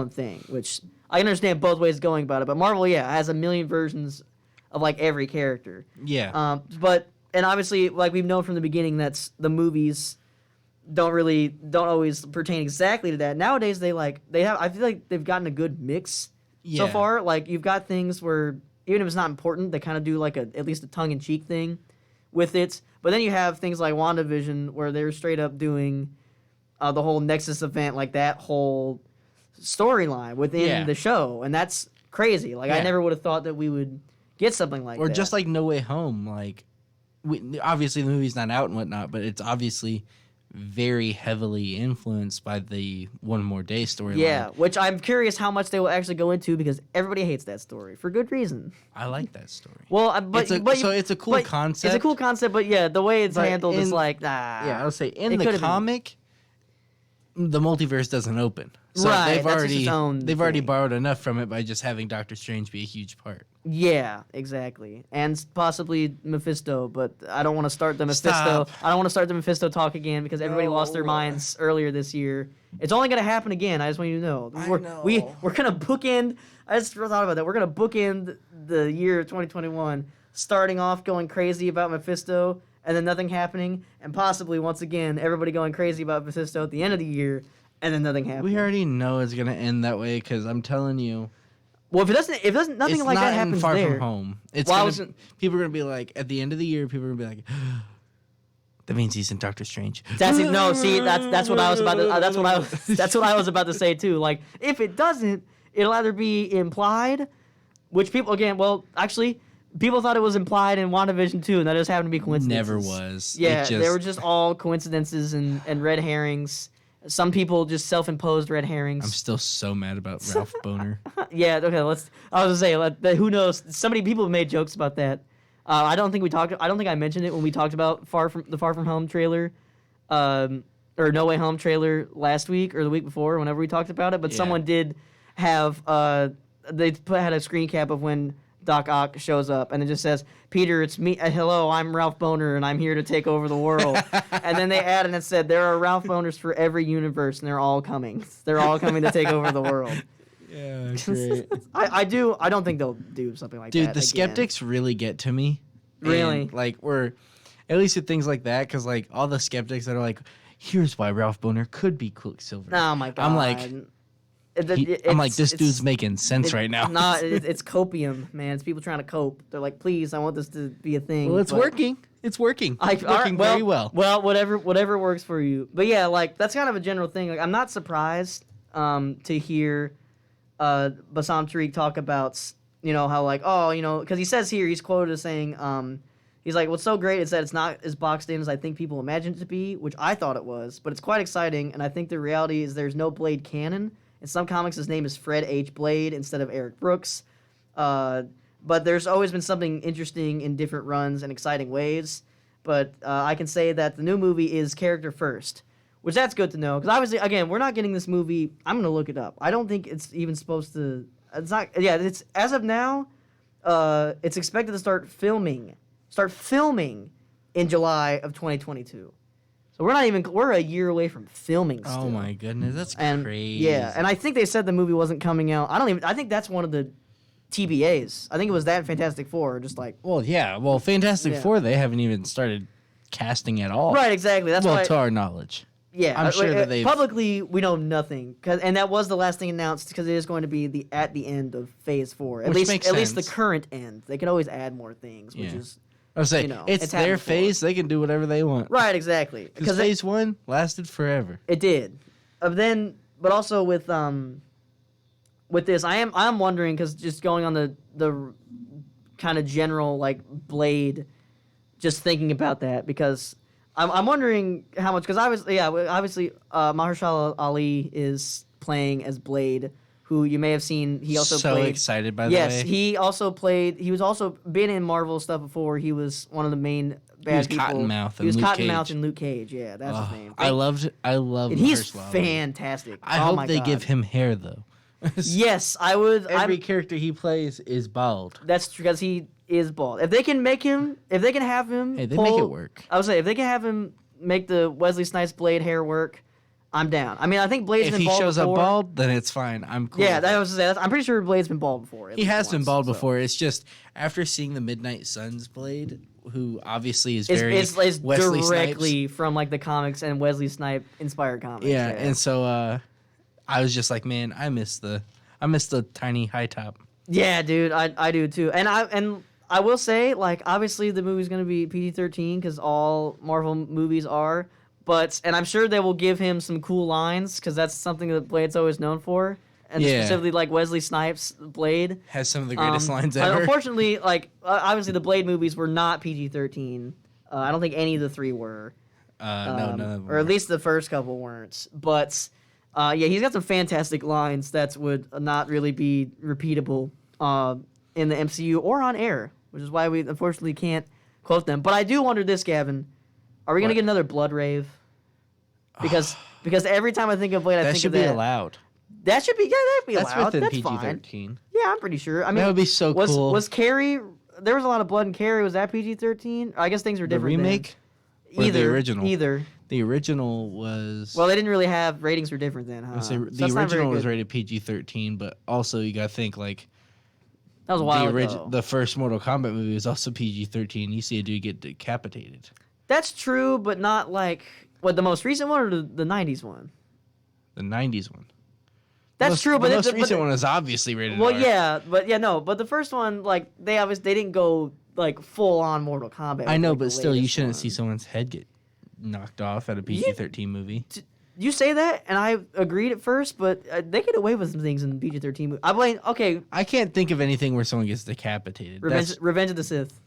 thing. Which I understand both ways going about it, but Marvel has a million versions of every character. Yeah. And obviously, we've known from the beginning, that's the movies don't always pertain exactly to that. Nowadays, they have. I feel like they've gotten a good mix so far. You've got things where even if it's not important, they kind of do at least a tongue-in-cheek thing with it. But then you have things like WandaVision, where they're straight up doing the whole Nexus event, that whole storyline within the show, and that's crazy. I never would have thought that we would get something like that. Or just No Way Home. Obviously the movie's not out and whatnot, but it's obviously very heavily influenced by the One More Day storyline. Yeah, which I'm curious how much they will actually go into, because everybody hates that story for good reason. I like that story. Well, it's a cool concept. It's a cool concept, but the way it's handled is Yeah, I would say in the comic, the multiverse doesn't open. So right, they've already borrowed enough from it by just having Doctor Strange be a huge part. Yeah, exactly, and possibly Mephisto, but I don't want to start the Mephisto. Stop. I don't want to start the Mephisto talk again because everybody lost their minds earlier this year. It's only going to happen again. I just want you to know. We're going to bookend. I just thought about that. We're going to bookend the year of 2021, starting off going crazy about Mephisto, and then nothing happening, and possibly once again everybody going crazy about Mephisto at the end of the year, and then nothing happening. We already know it's gonna end that way because I'm telling you. Well, if it doesn't, nothing like that happens Far there. From Home. People are gonna be at the end of the year, people are gonna be that means he's in Doctor Strange. That's it. No, see, that's what I was about to. That's what I was about to say too. If it doesn't, it'll either be implied, which people actually. People thought it was implied in WandaVision too, and that just happened to be coincidences. Never was. Yeah, they were just all coincidences and red herrings. Some people just self-imposed red herrings. I'm still so mad about Ralph Boner. Yeah, okay, I was gonna say, who knows? People have made jokes about that. I don't think I mentioned it when we talked about the Far From Home trailer, or No Way Home trailer last week or the week before, whenever we talked about it. But someone did have had a screen cap of when Doc Ock shows up, and it just says, "Peter, it's me. Hello, I'm Ralph Boner, and I'm here to take over the world." And then they add, and it said, "There are Ralph Boners for every universe, and they're all coming. They're all coming to take over the world." Yeah, great. I don't think they'll do something like that. Dude, the again. skeptics really get to me. Really? And, like, we're at least with things like that, because like all the skeptics that are like, here's why Ralph Boner could be Quicksilver. Oh my god! I'm like, this dude's making sense right now. It's copium, man. It's people trying to cope. They're like, please, I want this to be a thing. Well, it's working. It's working. It's working very well. Well, whatever works for you. But yeah, like that's kind of a general thing. Like, I'm not surprised to hear Bassam Tariq talk about, how like, because he says here, he's quoted as saying, he's like, what's so great is that it's not as boxed in as I think people imagine it to be, which I thought it was, but it's quite exciting, and I think the reality is there's no Blade canon. In some comics, his name is Fred H. Blade instead of Eric Brooks, but there's always been something interesting in different runs and exciting ways, but I can say that the new movie is character first, which that's good to know, because obviously, again, we're not getting this movie. I'm going to look it up. I don't think it's even supposed to, it's not, yeah, it's, as of now, it's expected to start filming in July of 2022. So we're a year away from filming still. Oh my goodness, that's crazy. Yeah, and I think they said the movie wasn't coming out. I think that's one of the TBAs. I think it was that Fantastic Four, just like. Well, yeah. Well, Fantastic Four, they haven't even started casting at all. Right, exactly. That's why. To our knowledge. Yeah, I'm sure that they've publicly we know nothing, and that was the last thing announced because it is going to be at the end of Phase 4. At least the current end. They can always add more things, which is. I was saying, it's their phase. They can do whatever they want. Right, exactly. Because Phase 1 lasted forever. It did. But also with this, I'm wondering, because just going on the kind of general like Blade, just thinking about that, because I'm wondering how much, because obviously Mahershala Ali is playing as Blade, who you may have seen. He also played. So excited by the way. Yes, he was also been in Marvel stuff before. He was one of the main bad people. He was Cottonmouth in Luke Cage. Yeah, that's his name. I love. And he's fantastic. I hope they give him hair though. Yes, I would. Every character he plays is bald. That's true, because he is bald. If they can have him, hey, they make it work. I would say if they can have him make the Wesley Snipes Blade hair work, I'm down. I mean, I think Blade's been bald before. If he shows up bald, then it's fine. I'm cool. Yeah, that was to say. I'm pretty sure Blade's been bald before. He has been bald before. It's just after seeing the Midnight Suns Blade, who obviously is very Wesley directly Snipes. from like the comics and Wesley Snipe inspired comics. Yeah, and so I was just like, man, I miss the tiny high top. Yeah, dude, I do too. And I will say, like, obviously the movie's gonna be PG-13 because all Marvel movies are. And I'm sure they will give him some cool lines because that's something that Blade's always known for. And specifically, like, Wesley Snipes' Blade. Has some of the greatest lines ever. Unfortunately, like, obviously the Blade movies were not PG-13. I don't think any of the three were. No, none of them or at least the first couple weren't. But, yeah, he's got some fantastic lines that would not really be repeatable in the MCU or on air, which is why we unfortunately can't quote them. But I do wonder this, Gavin. Are we going to get another Blood Rave? Because every time I think of Blade, I think of that. That should be allowed. That should be, that'd be allowed. That's within PG-13. Fine. Yeah, I'm pretty sure. I mean, that would be so cool. Was Carrie, there was a lot of blood in Carrie. Was that PG-13? I guess things were different. The remake? Or the original? Either. The original was... Well, they didn't really have, ratings were different then, huh? The original was rated PG-13, but also you got to think, like... That was a while ago. The first Mortal Kombat movie was also PG-13. You see a dude get decapitated. That's true, but not like... What, the most recent one or the 90s one? The 90s one. That's true, but... The most recent one is obviously rated Well, R. yeah, but the first one, like, they didn't go, like, full-on Mortal Kombat. I know, but still, you shouldn't see someone's head get knocked off at a PG-13 movie. You say that, and I agreed at first, but they get away with some things in PG-13 movies. I can't think of anything where someone gets decapitated. Revenge of the Sith.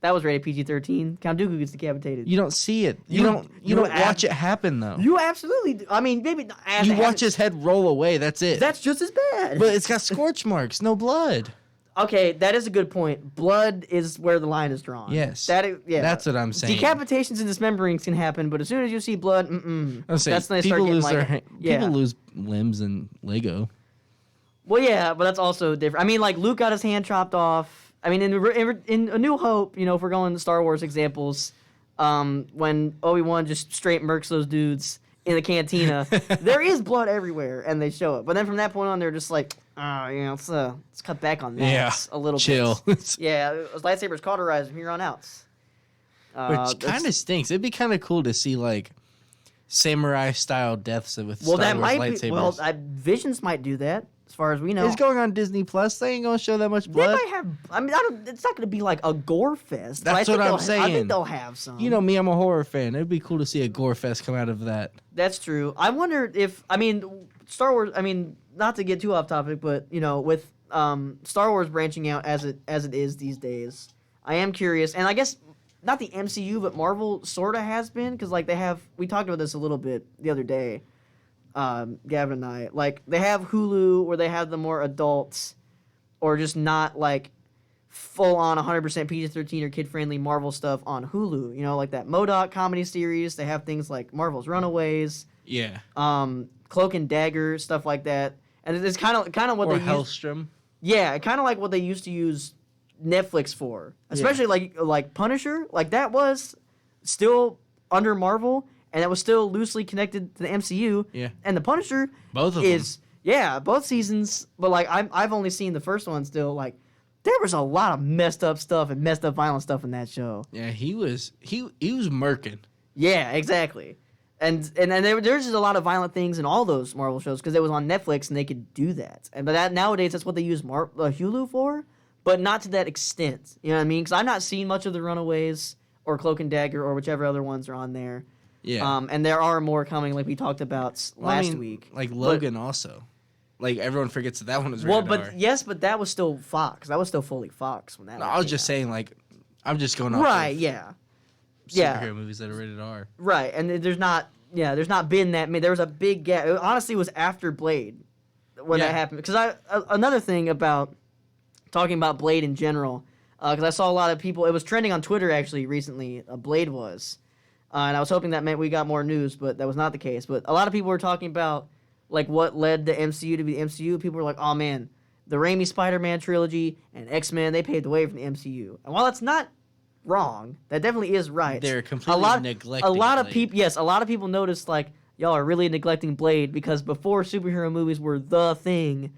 That was rated PG-13. Count Dooku gets decapitated. You don't see it. You don't watch it happen, though. You absolutely do. I mean, maybe... You watch his head roll away, that's it. That's just as bad. But it's got scorch marks, no blood. Okay, that is a good point. Blood is where the line is drawn. Yes. That's what I'm saying. Decapitations and dismemberings can happen, but as soon as you see blood, That's when they start getting people lose limbs in Lego. Well, yeah, but that's also different. I mean, like Luke got his hand chopped off. I mean, in A New Hope, if we're going to Star Wars examples, when Obi-Wan just straight murks those dudes in the cantina, there is blood everywhere, and they show it. But then from that point on, they're just like, let's cut back on that a little chill. bit. Yeah, lightsabers cauterized from here on out. Which kind of stinks. It'd be kind of cool to see like samurai-style deaths with well, Star that Wars might lightsabers. be. Well, Visions might do that, as far as we know. It's going on Disney Plus. They ain't gonna show that much They blood. might have. I mean, it's not going to be like a gore fest. That's what I'm saying. I think they'll have some. You know me, I'm a horror fan. It'd be cool to see a gore fest come out of that. That's true. I wonder if Star Wars. I mean, not to get too off topic, but with Star Wars branching out as it is these days, I am curious, and I guess not the MCU, but Marvel sort of has been, because like we talked about this a little bit the other day, Gavin and I. Like they have Hulu where they have the more adults, or just not like full on 100% PG-13 or kid friendly Marvel stuff on Hulu. Like that MODOK comedy series. They have things like Marvel's Runaways. Yeah. Cloak and Dagger, stuff like that. And it's kind of what or they Hellstrom. Yeah, kind of like what they used to use Netflix for, especially like Punisher. Like that was still under Marvel, and that was still loosely connected to the MCU. Yeah. And the Punisher Both of them. Both seasons. But like I've only seen the first one still. Like there was a lot of messed up stuff and messed up violent stuff in that show. Yeah, he was murking. Yeah, exactly. And there's just a lot of violent things in all those Marvel shows because it was on Netflix and they could do that. But nowadays that's what they use Hulu for. But not to that extent. You know what I mean? Because I've not seen much of the Runaways or Cloak and Dagger or whichever other ones are on there. Yeah. And there are more coming, like we talked about last week. Like Logan also. Like everyone forgets that one was rated R. But that was still Fox. That was still fully Fox when that. No, I was just saying, like, I'm just going off. Right. Of yeah. Superhero movies that are rated R. Right, and there's not been that many. There was a big gap. It honestly was after Blade when that happened. Because another thing about talking about Blade in general, because I saw a lot of people. It was trending on Twitter actually recently. Blade was, and I was hoping that meant we got more news, but that was not the case. But a lot of people were talking about like what led the MCU to be the MCU. People were like, "Oh man, the Raimi Spider-Man trilogy and X-Men, they paved the way for the MCU." And while that's not wrong, that definitely is right. They're completely neglecting a lot of Blade. people. Yes, a lot of people noticed like y'all are really neglecting Blade because before superhero movies were the thing,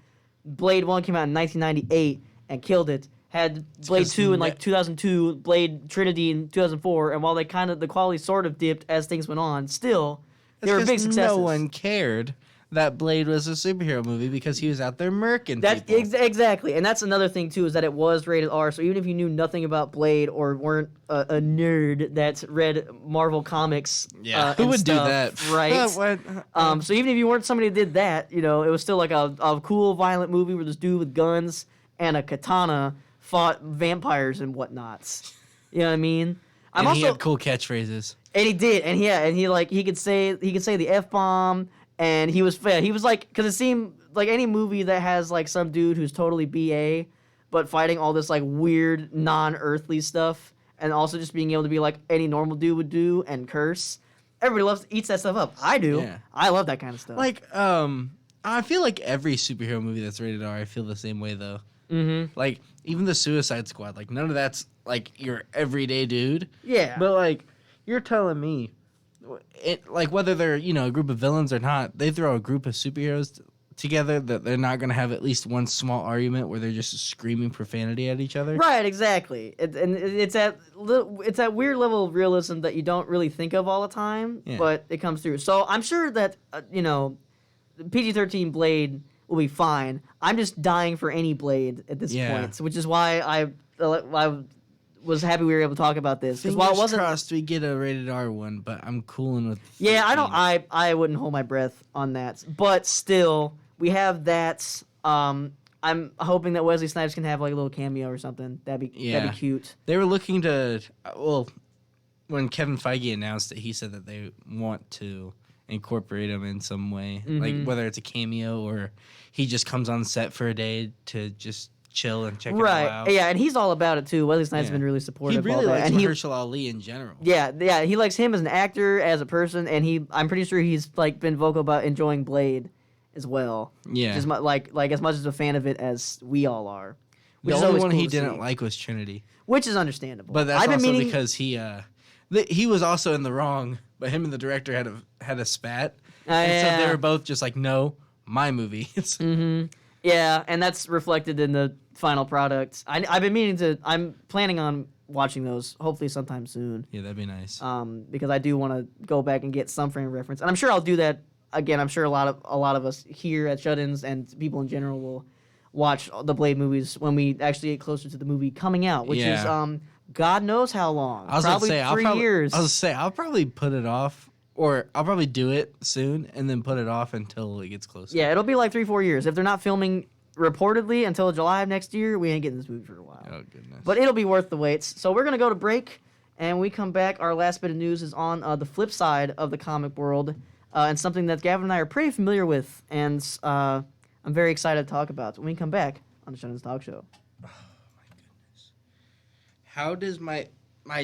Blade 1 came out in 1998 and killed it. Had Blade 2 in like 2002, Blade Trinity in 2004, and while the quality sort of dipped as things went on, still they were big successes. No one cared that Blade was a superhero movie because he was out there murking people. Exactly, and that's another thing too, is that it was rated R. So even if you knew nothing about Blade or weren't a nerd that read Marvel comics, who would do that, right? What? So even if you weren't somebody that did that, it was still like a cool violent movie where this dude with guns and a katana fought vampires and whatnots. You know what I mean? He had cool catchphrases. And he did, and he could say the F-bomb. And he was like, because it seemed like any movie that has like some dude who's totally BA, but fighting all this like weird non-earthly stuff, and also just being able to be like any normal dude would do and curse. Everybody eats that stuff up. I do. Yeah. I love that kind of stuff. Like, I feel like every superhero movie that's rated R, I feel the same way though. Mm-hmm. Like even the Suicide Squad, like none of that's like your everyday dude. Yeah. But like, you're telling me. Like whether they're a group of villains or not, they throw a group of superheroes together that they're not going to have at least one small argument where they're just screaming profanity at each other. Right, exactly. It's that weird level of realism that you don't really think of all the time, but it comes through. So I'm sure that PG-13 Blade will be fine. I'm just dying for any Blade at this point, which is why I was happy we were able to talk about this. Fingers while it wasn't crossed we get a rated R one, but I'm cooling with 13. Yeah, I wouldn't hold my breath on that. But still, we have that. I'm hoping that Wesley Snipes can have like a little cameo or something. That'd be cute. They were looking to when Kevin Feige announced it, he said that they want to incorporate him in some way. Like whether it's a cameo or he just comes on set for a day to just chill and check it all out. Yeah, and he's all about it too. Wesley Snipes has been really supportive. He really likes and Mahershala Ali in general. Yeah, he likes him as an actor, as a person, and I'm pretty sure he's like been vocal about enjoying Blade as well. Yeah. Just like as much as a fan of it as we all are. The Which is only always one cool he to didn't see. like was Trinity. Which is understandable. But that's I've been also meaning, because he was also in the wrong, but him and the director had a spat. And so they were both just like, no, my movie. Yeah, and that's reflected in the final product. I've been meaning to. I'm planning on watching those hopefully sometime soon. Yeah, that'd be nice. Because I do want to go back and get some frame of reference, and I'm sure I'll do that again. I'm sure a lot of us here at Shut-ins and people in general will watch the Blade movies when we actually get closer to the movie coming out, which is God knows how long. Probably 3 years. I was gonna say I'll probably put it off, or I'll probably do it soon and then put it off until it gets closer. Yeah, it'll be like 3-4 years if they're not filming reportedly until July of next year. We ain't getting this movie for a while. Oh goodness. But it'll be worth the waits. So we're gonna go to break, and when we come back, our last bit of news is on the flip side of the comic world, and something that Gavin and I are pretty familiar with, and I'm very excited to talk about. So when we come back on the Shut-ins Talk Show. Oh my goodness. How does my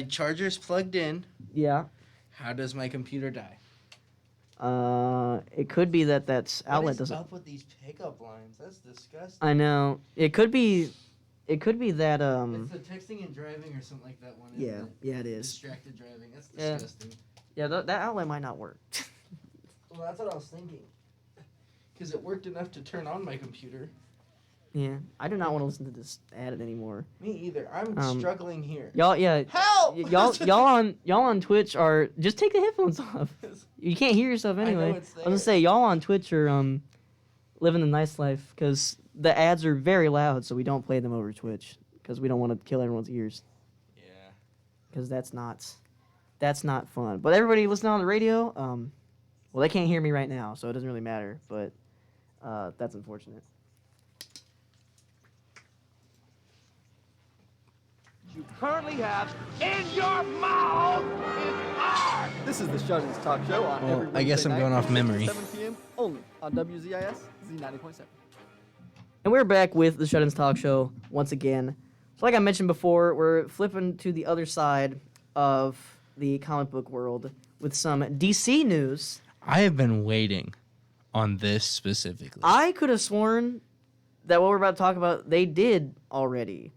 charger's plugged in? Yeah. How does my computer die? It could be that's outlet What is doesn't. up with these pickup lines? That's disgusting. I know. It could be that It's the texting and driving or something like that one. Isn't it? Yeah, it is. Distracted driving. That's Yeah. disgusting. Yeah, that outlet might not work. Well, that's what I was thinking. Because it worked enough to turn on my computer. Yeah, I do not want to listen to this ad anymore. Me either. I'm struggling here. Y'all, yeah, Help! y'all on Twitch are just take the headphones off. You can't hear yourself I know anyway. it's I was gonna there. say y'all on Twitch are living the nice life because the ads are very loud, so we don't play them over Twitch because we don't want to kill everyone's ears Yeah. because that's not fun. But everybody listening on the radio, well, they can't hear me right now, so it doesn't really matter. But that's unfortunate. You currently have in your mouth is art. This is the Shut-ins Talk Show on Well, every I guess Wednesday I'm going night off from 6 to memory. 7 p.m. only on WZIS Z90.7. And we're back with the Shut-ins Talk Show once again. So like I mentioned before, we're flipping to the other side of the comic book world with some DC news. I have been waiting on this specifically. I could have sworn that what we're about to talk about, they did already,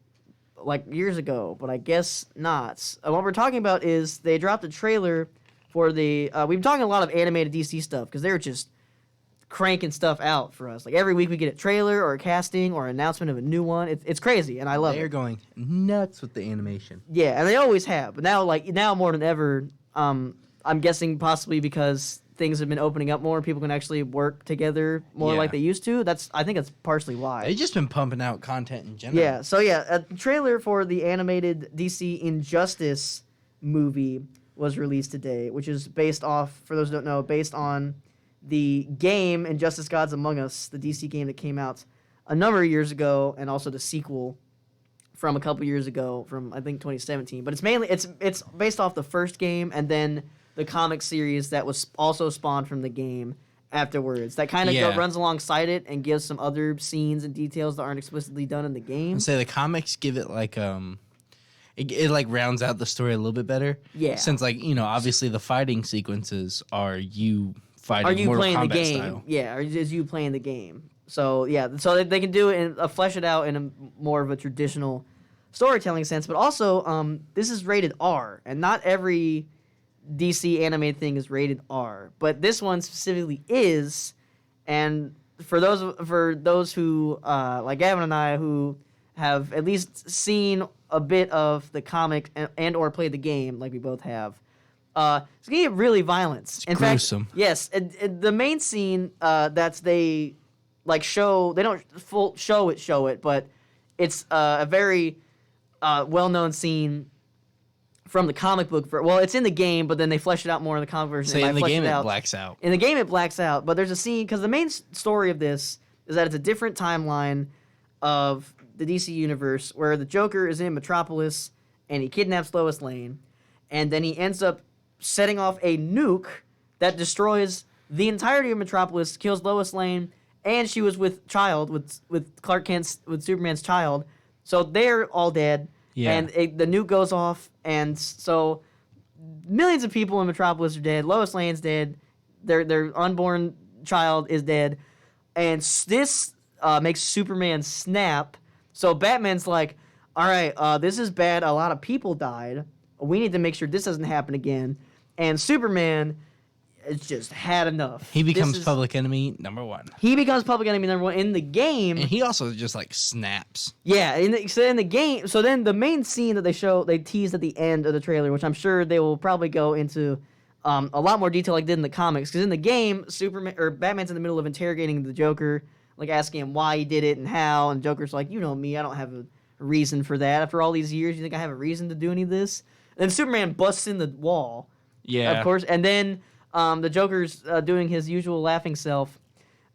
like years ago, but I guess not. What we're talking about is they dropped a trailer for the... we've been talking a lot of animated DC stuff because they're just cranking stuff out for us. Like every week we get a trailer or a casting or an announcement of a new one. It's crazy, and I love They're it. going nuts with the animation. Yeah, and they always have. But now more than ever, I'm guessing possibly because things have been opening up more and people can actually work together more Yeah. like they used to. I think that's partially why. They've just been pumping out content in general. Yeah, so a trailer for the animated DC Injustice movie was released today, which is based off, for those who don't know, based on the game Injustice Gods Among Us, the DC game that came out a number of years ago, and also the sequel from a couple years ago, from I think 2017. But it's based off the first game and then the comic series that was also spawned from the game afterwards. That kind of runs alongside it and gives some other scenes and details that aren't explicitly done in the game. I'd say the comics give it like it like rounds out the story a little bit better. Yeah. Since obviously the fighting sequences are you fighting Are you Mortal playing the Kombat game? style. Yeah, or is you playing the game? So so they can do it and flesh it out in a more of a traditional storytelling sense. But also, this is rated R, and not every DC animated thing is rated R, but this one specifically is. And for those who like Gavin and I, who have at least seen a bit of the comic and or played the game, like we both have, it's gonna get really violent. In gruesome. fact, yes, and the main scene that they like show, they don't full show it, but it's a very well-known scene from the comic book. Well, it's in the game, but then they flesh it out more in the comic version. Say in the game it blacks blacks out. In the game, it blacks out, but there's a scene, because the main story of this is that it's a different timeline of the DC universe where the Joker is in Metropolis and he kidnaps Lois Lane, and then he ends up setting off a nuke that destroys the entirety of Metropolis, kills Lois Lane, and she was with Clark Kent's, with Superman's child, so they're all dead. Yeah. And the nuke goes off, and so millions of people in Metropolis are dead. Lois Lane's dead. Their unborn child is dead. and this makes Superman snap. So Batman's like, all right, this is bad. A lot of people died. We need to make sure this doesn't happen again. And Superman has just had enough. He becomes public enemy number 1. He becomes public enemy number 1 in the game. And he also just like snaps. Yeah, in the game. So then the main scene that they teased at the end of the trailer, which I'm sure they will probably go into a lot more detail like they did in the comics. Because in the game, Batman's in the middle of interrogating the Joker, like asking him why he did it and how. And Joker's like, you know me, I don't have a reason for that. After all these years, you think I have a reason to do any of this? And then Superman busts in the wall. Yeah. Of course. And then the Joker's doing his usual laughing self.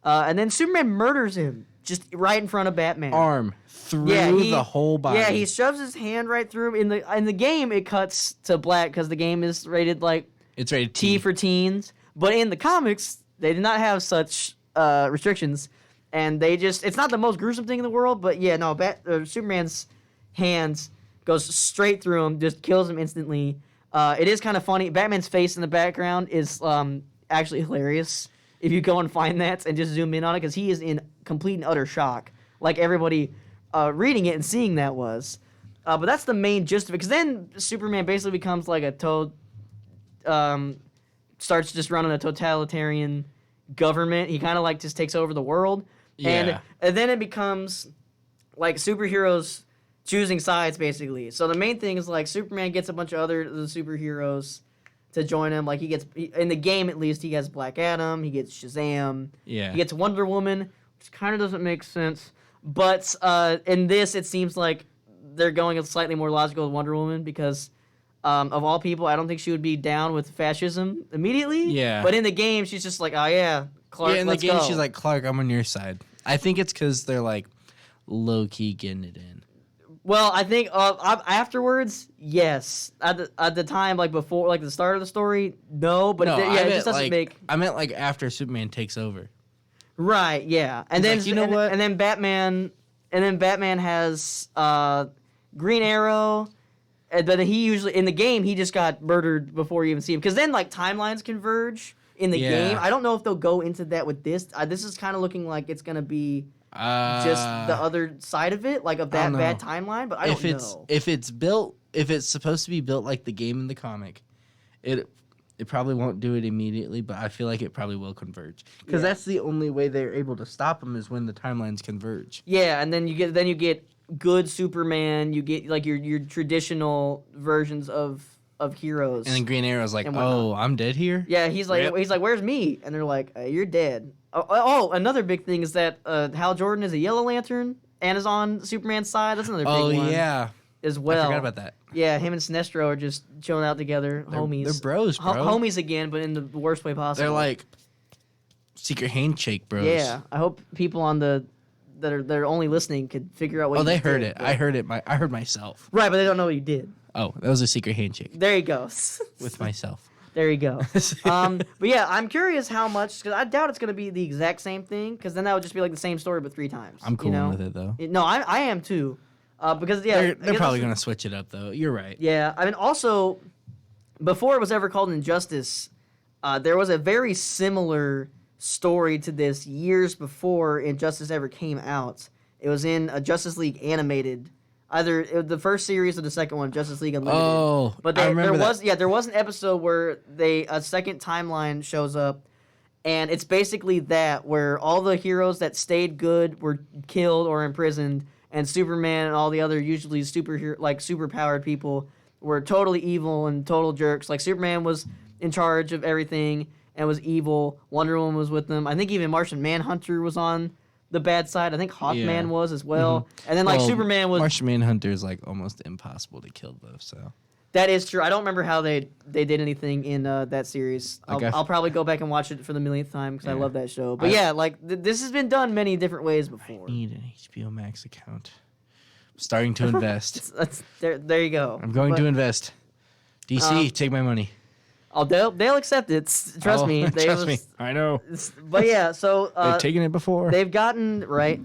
And then Superman murders him just right in front of Batman. Arm through the whole body. Yeah, he shoves his hand right through him. In the game, it cuts to black because the game is rated like it's rated T for teens. But in the comics, they did not have such restrictions. And it's not the most gruesome thing in the world, but yeah, no, Superman's hands goes straight through him, just kills him instantly. It is kind of funny. Batman's face in the background is actually hilarious if you go and find that and just zoom in on it, because he is in complete and utter shock, like everybody reading it and seeing that was. But that's the main gist of it, because then Superman basically becomes like a starts just running a totalitarian government. He kind of like just takes over the world. Yeah. And then it becomes like superheroes choosing sides, basically. So the main thing is like Superman gets a bunch of the superheroes to join him. Like in the game at least, he has Black Adam, he gets Shazam, Yeah. he gets Wonder Woman, which kind of doesn't make sense. But in this, it seems like they're going slightly more logical with Wonder Woman because of all people, I don't think she would be down with fascism immediately. Yeah. But in the game, she's just like, oh yeah, Clark, Yeah, in the let's game, go. she's like, Clark, I'm on your side. I think it's because they're like low-key getting it in. Well, I think afterwards, yes. At the time, like before, like the start of the story, no. But it just doesn't make. I meant like after Superman takes over. Right. Yeah. And He's then like, you know what? And then Batman has Green Arrow. But he usually in the game he just got murdered before you even see him. Because then like timelines converge in the game. I don't know if they'll go into that with this. This is kind of looking like it's gonna be. Just the other side of it, like of that bad timeline, but I don't know. If it's supposed to be built like the game in the comic, it probably won't do it immediately, but I feel like it probably will converge. Because that's the only way they're able to stop them is when the timelines converge. Yeah, and then you get good Superman, you get like your traditional versions of heroes. And then Green Arrow's like, oh, I'm dead here? Yeah, he's like, where's me? And they're like, you're dead. Oh, another big thing is that Hal Jordan is a Yellow Lantern and is on Superman's side. That's another big one. Oh, yeah. As well. I forgot about that. Yeah, him and Sinestro are just chilling out together, homies. They're bros, bro. Homies again, but in the worst way possible. They're like secret handshake bros. Yeah, I hope people on that are only listening could figure out what. Oh, you they did, heard it. but- I heard it. I heard myself. Right, but they don't know what you did. Oh, that was a secret handshake There you go. with myself. There you go. But yeah, I'm curious how much, because I doubt it's going to be the exact same thing, because then that would just be like the same story but 3 times. I'm cool with it though. No, I am too. Because yeah, They're probably gonna switch it up though. You're right. Yeah, I mean, also, before it was ever called Injustice, there was a very similar story to this years before Injustice ever came out. It was in a Justice League animated, either the first series or the second one, Justice League Unlimited. Oh, but I remember there was an episode where a second timeline shows up, and it's basically that where all the heroes that stayed good were killed or imprisoned. And Superman and all the other usually superpowered people were totally evil and total jerks. Like Superman was in charge of everything and was evil. Wonder Woman was with them. I think even Martian Manhunter was on the bad side. I think Hawkman was as well. Mm-hmm. And then Superman was. Martian Manhunter is like almost impossible to kill though. So that is true. I don't remember how they did anything in that series. I'll probably go back and watch it for the millionth time because I love that show. But this has been done many different ways before. I need an HBO Max account. I'm starting to invest. There you go. I'm going to invest. DC, take my money. Oh, they'll accept it. Trust me. Trust me. I know. But yeah, so they've taken it before. They have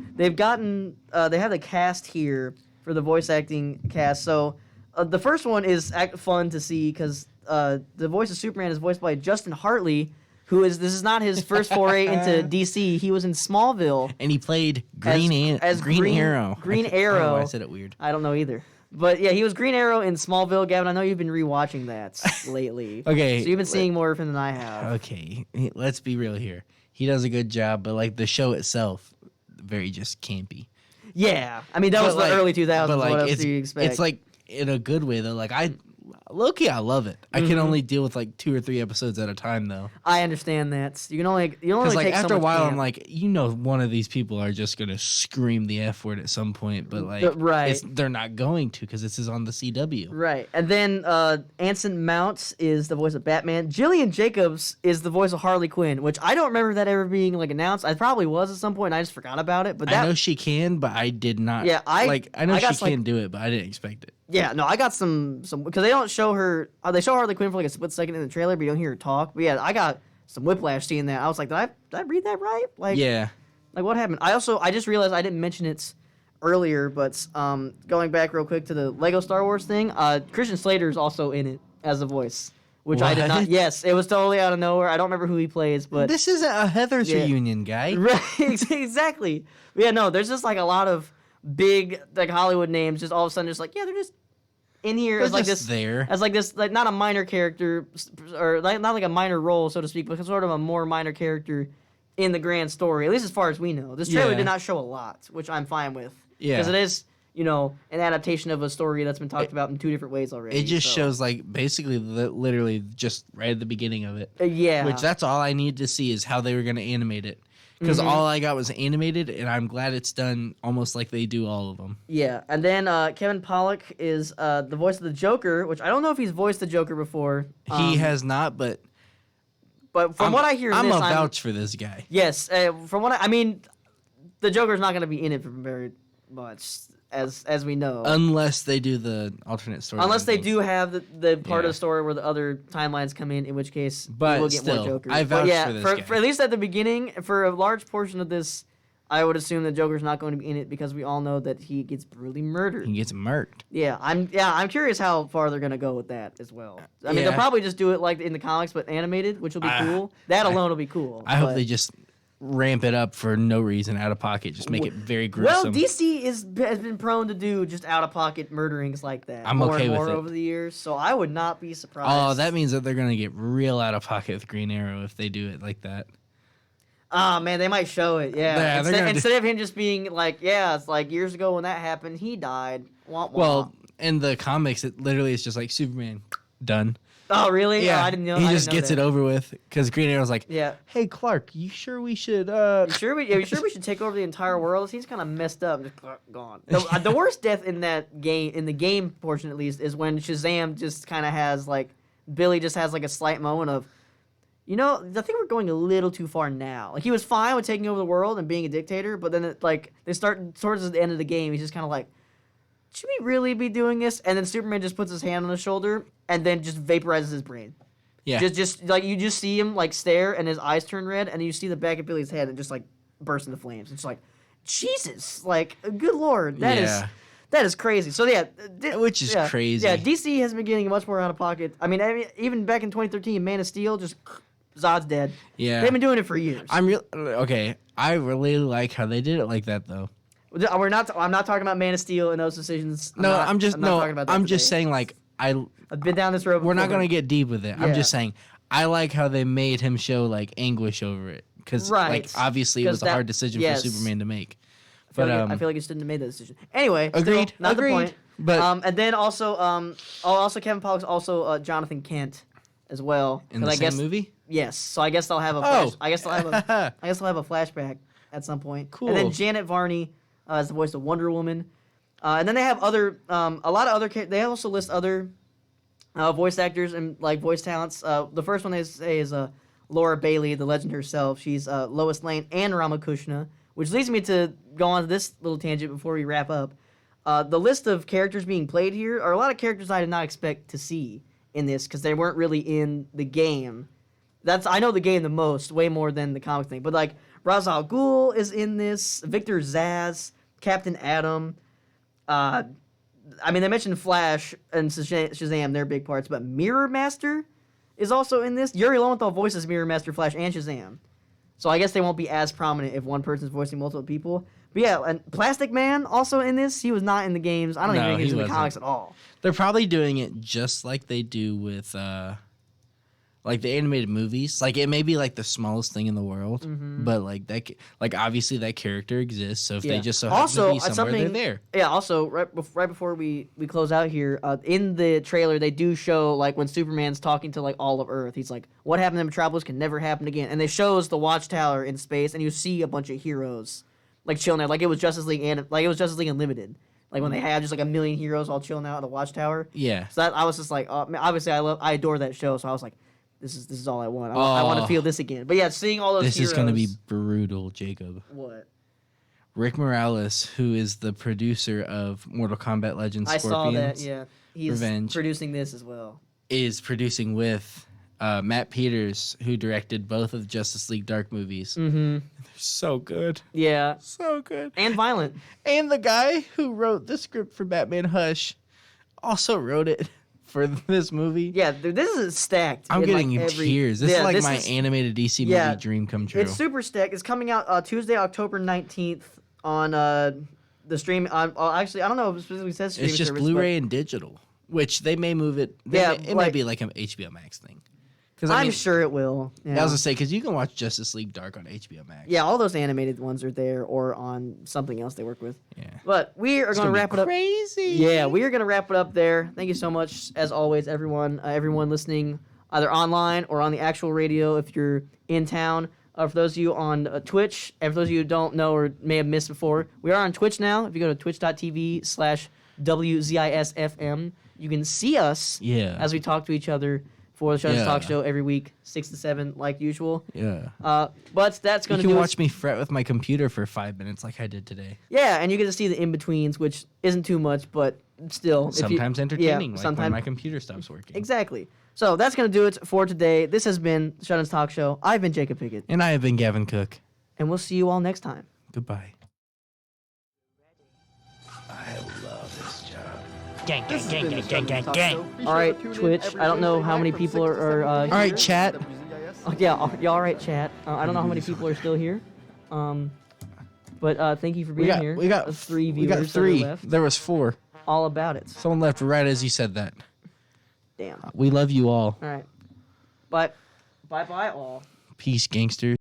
the cast here for the voice acting cast. So. The first one is fun to see because the voice of Superman is voiced by Justin Hartley, this is not his first foray into DC. He was in Smallville. And he played Green Arrow. Green I don't know Arrow. why I said it weird. I don't know either. But yeah, he was Green Arrow in Smallville. Gavin, I know you've been rewatching that lately. Okay. So you've been seeing more of him than I have. Okay, let's be real here. He does a good job, but like the show itself, very just campy. Yeah. I mean, that was the early 2000s. But like, what else do you expect? It's like in a good way though. Like low-key, I love it. I can only deal with like 2 or 3 episodes at a time though. I understand that. You can only like take after so a much while, camp. I'm like, one of these people are just gonna scream the F word at some point, but like, right. they're not going to because this is on the CW. Right. And then Anson Mounts is the voice of Batman. Jillian Jacobs is the voice of Harley Quinn, which I don't remember that ever being like announced. I probably was at some point, and I just forgot about it. But I know she can, but I did not. Yeah, I know she like, can do it, but I didn't expect it. Yeah, no, I got some because they don't show her. They show Harley Quinn for like a split second in the trailer, but you don't hear her talk. But yeah, I got some whiplash seeing that. I was like, did I read that right? Like, yeah. Like what happened? I just realized I didn't mention it earlier, but going back real quick to the Lego Star Wars thing, Christian Slater is also in it as a voice, which I did not. What? Yes, it was totally out of nowhere. I don't remember who he plays, but This isn't a Heather's reunion, guy. right, exactly. Yeah, no, there's just like a lot of big like Hollywood names just all of a sudden just like, yeah, they're just in here They're as like just this there. as like this, like not a minor character or like not like a minor role, so to speak, but sort of a more minor character in the grand story, at least as far as we know. This trailer Yeah. did not show a lot, which I'm fine with. Yeah. Because it is, an adaptation of a story that's been talked about in 2 different ways already. It just so. shows like basically literally just right at the beginning of it. Yeah. Which that's all I need to see is how they were going to animate it. Because all I got was animated, and I'm glad it's done almost like they do all of them. Yeah, and then Kevin Pollak is the voice of the Joker, which I don't know if he's voiced the Joker before. He has not, but from what I hear, I'm this, a vouch for this guy. Yes, from what I mean, the Joker's not going to be in it for very much, as we know. Unless they do the alternate story. Unless they do have the part Yeah. of the story where the other timelines come in which case But we'll get still, more Jokers. I vouch But yeah, for this guy. for at least at the beginning, for a large portion of this, I would assume the Joker's not going to be in it because we all know that he gets brutally murdered. He gets murked. Yeah, I'm curious how far they're gonna go with that as well. I mean, they'll Yeah. probably just do it like in the comics, but animated, which will be cool. That alone will be cool. I hope but- they just ramp it up for no reason out of pocket. Just make it very Well, gruesome. DC has been prone to do just out of pocket murderings like that. I'm more okay and with more it. over the years, so I would not be surprised. Oh, that means that they're going to get real out of pocket with Green Arrow if they do it like that. Oh man, they might show it. Yeah, Yeah, they're gonna instead of him just being like, yeah, it's like years ago when that happened, he died. Wah, wah. Well, in the comics, it literally is just like Superman, done. oh really? Yeah, Oh, I didn't know. he I just didn't know gets that. it over with because Green Arrow's like, Yeah. hey Clark, you sure we should? You sure we should take over the entire world? He's kind of messed up, just gone. The worst death in that game, in the game portion at least, is when Shazam just kind of has like Billy just has like a slight moment of, I think we're going a little too far now. Like he was fine with taking over the world and being a dictator, but then they start towards the end of the game, he's just kind of like, should we really be doing this? And then Superman just puts his hand on his shoulder and then just vaporizes his brain. yeah, Just like you just see him like stare and his eyes turn red and then you see the back of Billy's head and just like burst into flames. It's like, Jesus, like good Lord, that is crazy. So yeah, Which is crazy. Yeah, DC has been getting much more out of pocket. I mean, even back in 2013, Man of Steel just Zod's dead. yeah. They've been doing it for years. I'm real okay. I really like how they did it like that though. I'm not talking about Man of Steel and those decisions. I'm just talking about that I'm today. just saying like I've been down this road. we're not before. gonna get deep with it. Yeah. I'm just saying I like how they made him show like anguish over it because Right. like obviously it 'Cause was a that- hard decision yes. for Superman to make. I But feel like you shouldn't have made that decision. Anyway, Agreed, still, not agreed. the point. But and then also Kevin Pollak's also Jonathan Kent as well. in 'Cause the I same guess, movie, Yes, so I guess they'll have a. Oh. I guess they'll have a. I guess they'll have a flashback at some point. Cool. And then Janet Varney is the voice of Wonder Woman. And then they have other a lot of other. They also list other voice actors and like voice talents. The first one they say is Laura Bailey, the legend herself. She's Lois Lane and Ramakrishna, which leads me to go on to this little tangent before we wrap up. The list of characters being played here are a lot of characters I did not expect to see in this because they weren't really in the game. I know the game the most, way more than the comic thing. But like Ra's al Ghul is in this, Victor Zsasz, Captain Atom. I mean, they mentioned Flash and Shazam, they're big parts, but Mirror Master is also in this. Yuri Lowenthal voices Mirror Master Flash and Shazam. So I guess they won't be as prominent if one person's voicing multiple people. But yeah, and Plastic Man also in this. He was not in the games. I don't even think he's in the comics at all. They're probably doing it just like they do with like the animated movies. Like it may be like the smallest thing in the world, but like that, like obviously that character exists. So if they just so happen to be somewhere, they're there. Yeah. Also, right before we close out here, in the trailer they do show like when Superman's talking to like all of Earth. He's like, "What happened in Metropolis can never happen again," and they shows the Watchtower in space, and you see a bunch of heroes like chilling there, like it was Justice League Unlimited. Like when they had just like a million heroes all chilling out at the Watchtower. Yeah. So that I was just like, obviously I adore that show, so I was like, this is all I want. I want to feel this again. But yeah, seeing all those heroes. This is going to be brutal, Jacob. What? Rick Morales, who is the producer of Mortal Kombat Legends Scorpions. I saw that, yeah. He's Revenge, producing this as well. Is producing with Matt Peters, who directed both of the Justice League Dark movies. Mm-hmm. They're so good. Yeah. So good. And violent. And the guy who wrote the script for Batman Hush also wrote it for this movie. Yeah, this is stacked. I'm getting tears. This is like my animated DC movie dream come true. It's super stacked. It's coming out Tuesday, October 19th on the stream. Actually, I don't know if it specifically says streaming It's just service, Blu-ray and digital, which they may move it. It might be like an HBO Max thing. I'm sure it will. Yeah. I was gonna say because you can watch Justice League Dark on HBO Max. Yeah, all those animated ones are there or on something else they work with. Yeah. But we are going to wrap it up. Crazy. Yeah, we are going to wrap it up there. Thank you so much, as always, everyone listening either online or on the actual radio if you're in town. For those of you on Twitch, and for those of you who don't know or may have missed before, we are on Twitch now. If you go to twitch.tv/WZIS-FM, you can see us as we talk to each other for the Shutter's Talk Show every week, 6 to 7, like usual. Yeah. But that's going to do. You can watch me fret with my computer for 5 minutes like I did today. Yeah, and you get to see the in-betweens, which isn't too much, but still. Sometimes entertaining, when my computer stops working. Exactly. So that's going to do it for today. This has been the Shutter's Talk Show. I've been Jacob Pickett. And I have been Gavin Cook. And we'll see you all next time. Goodbye. I love this job. Gang, gang, gang, gang, gang, gang, gang. All right, Twitch. I don't know how many people are all right, chat. Yeah, all right, chat. I don't know how many people are still here. But thank you for being here. We got 3 viewers. We got 3. Left. There was 4. All about it. Someone left right as you said that. Damn. We love you all. All right. Bye-bye all. Peace, gangsters.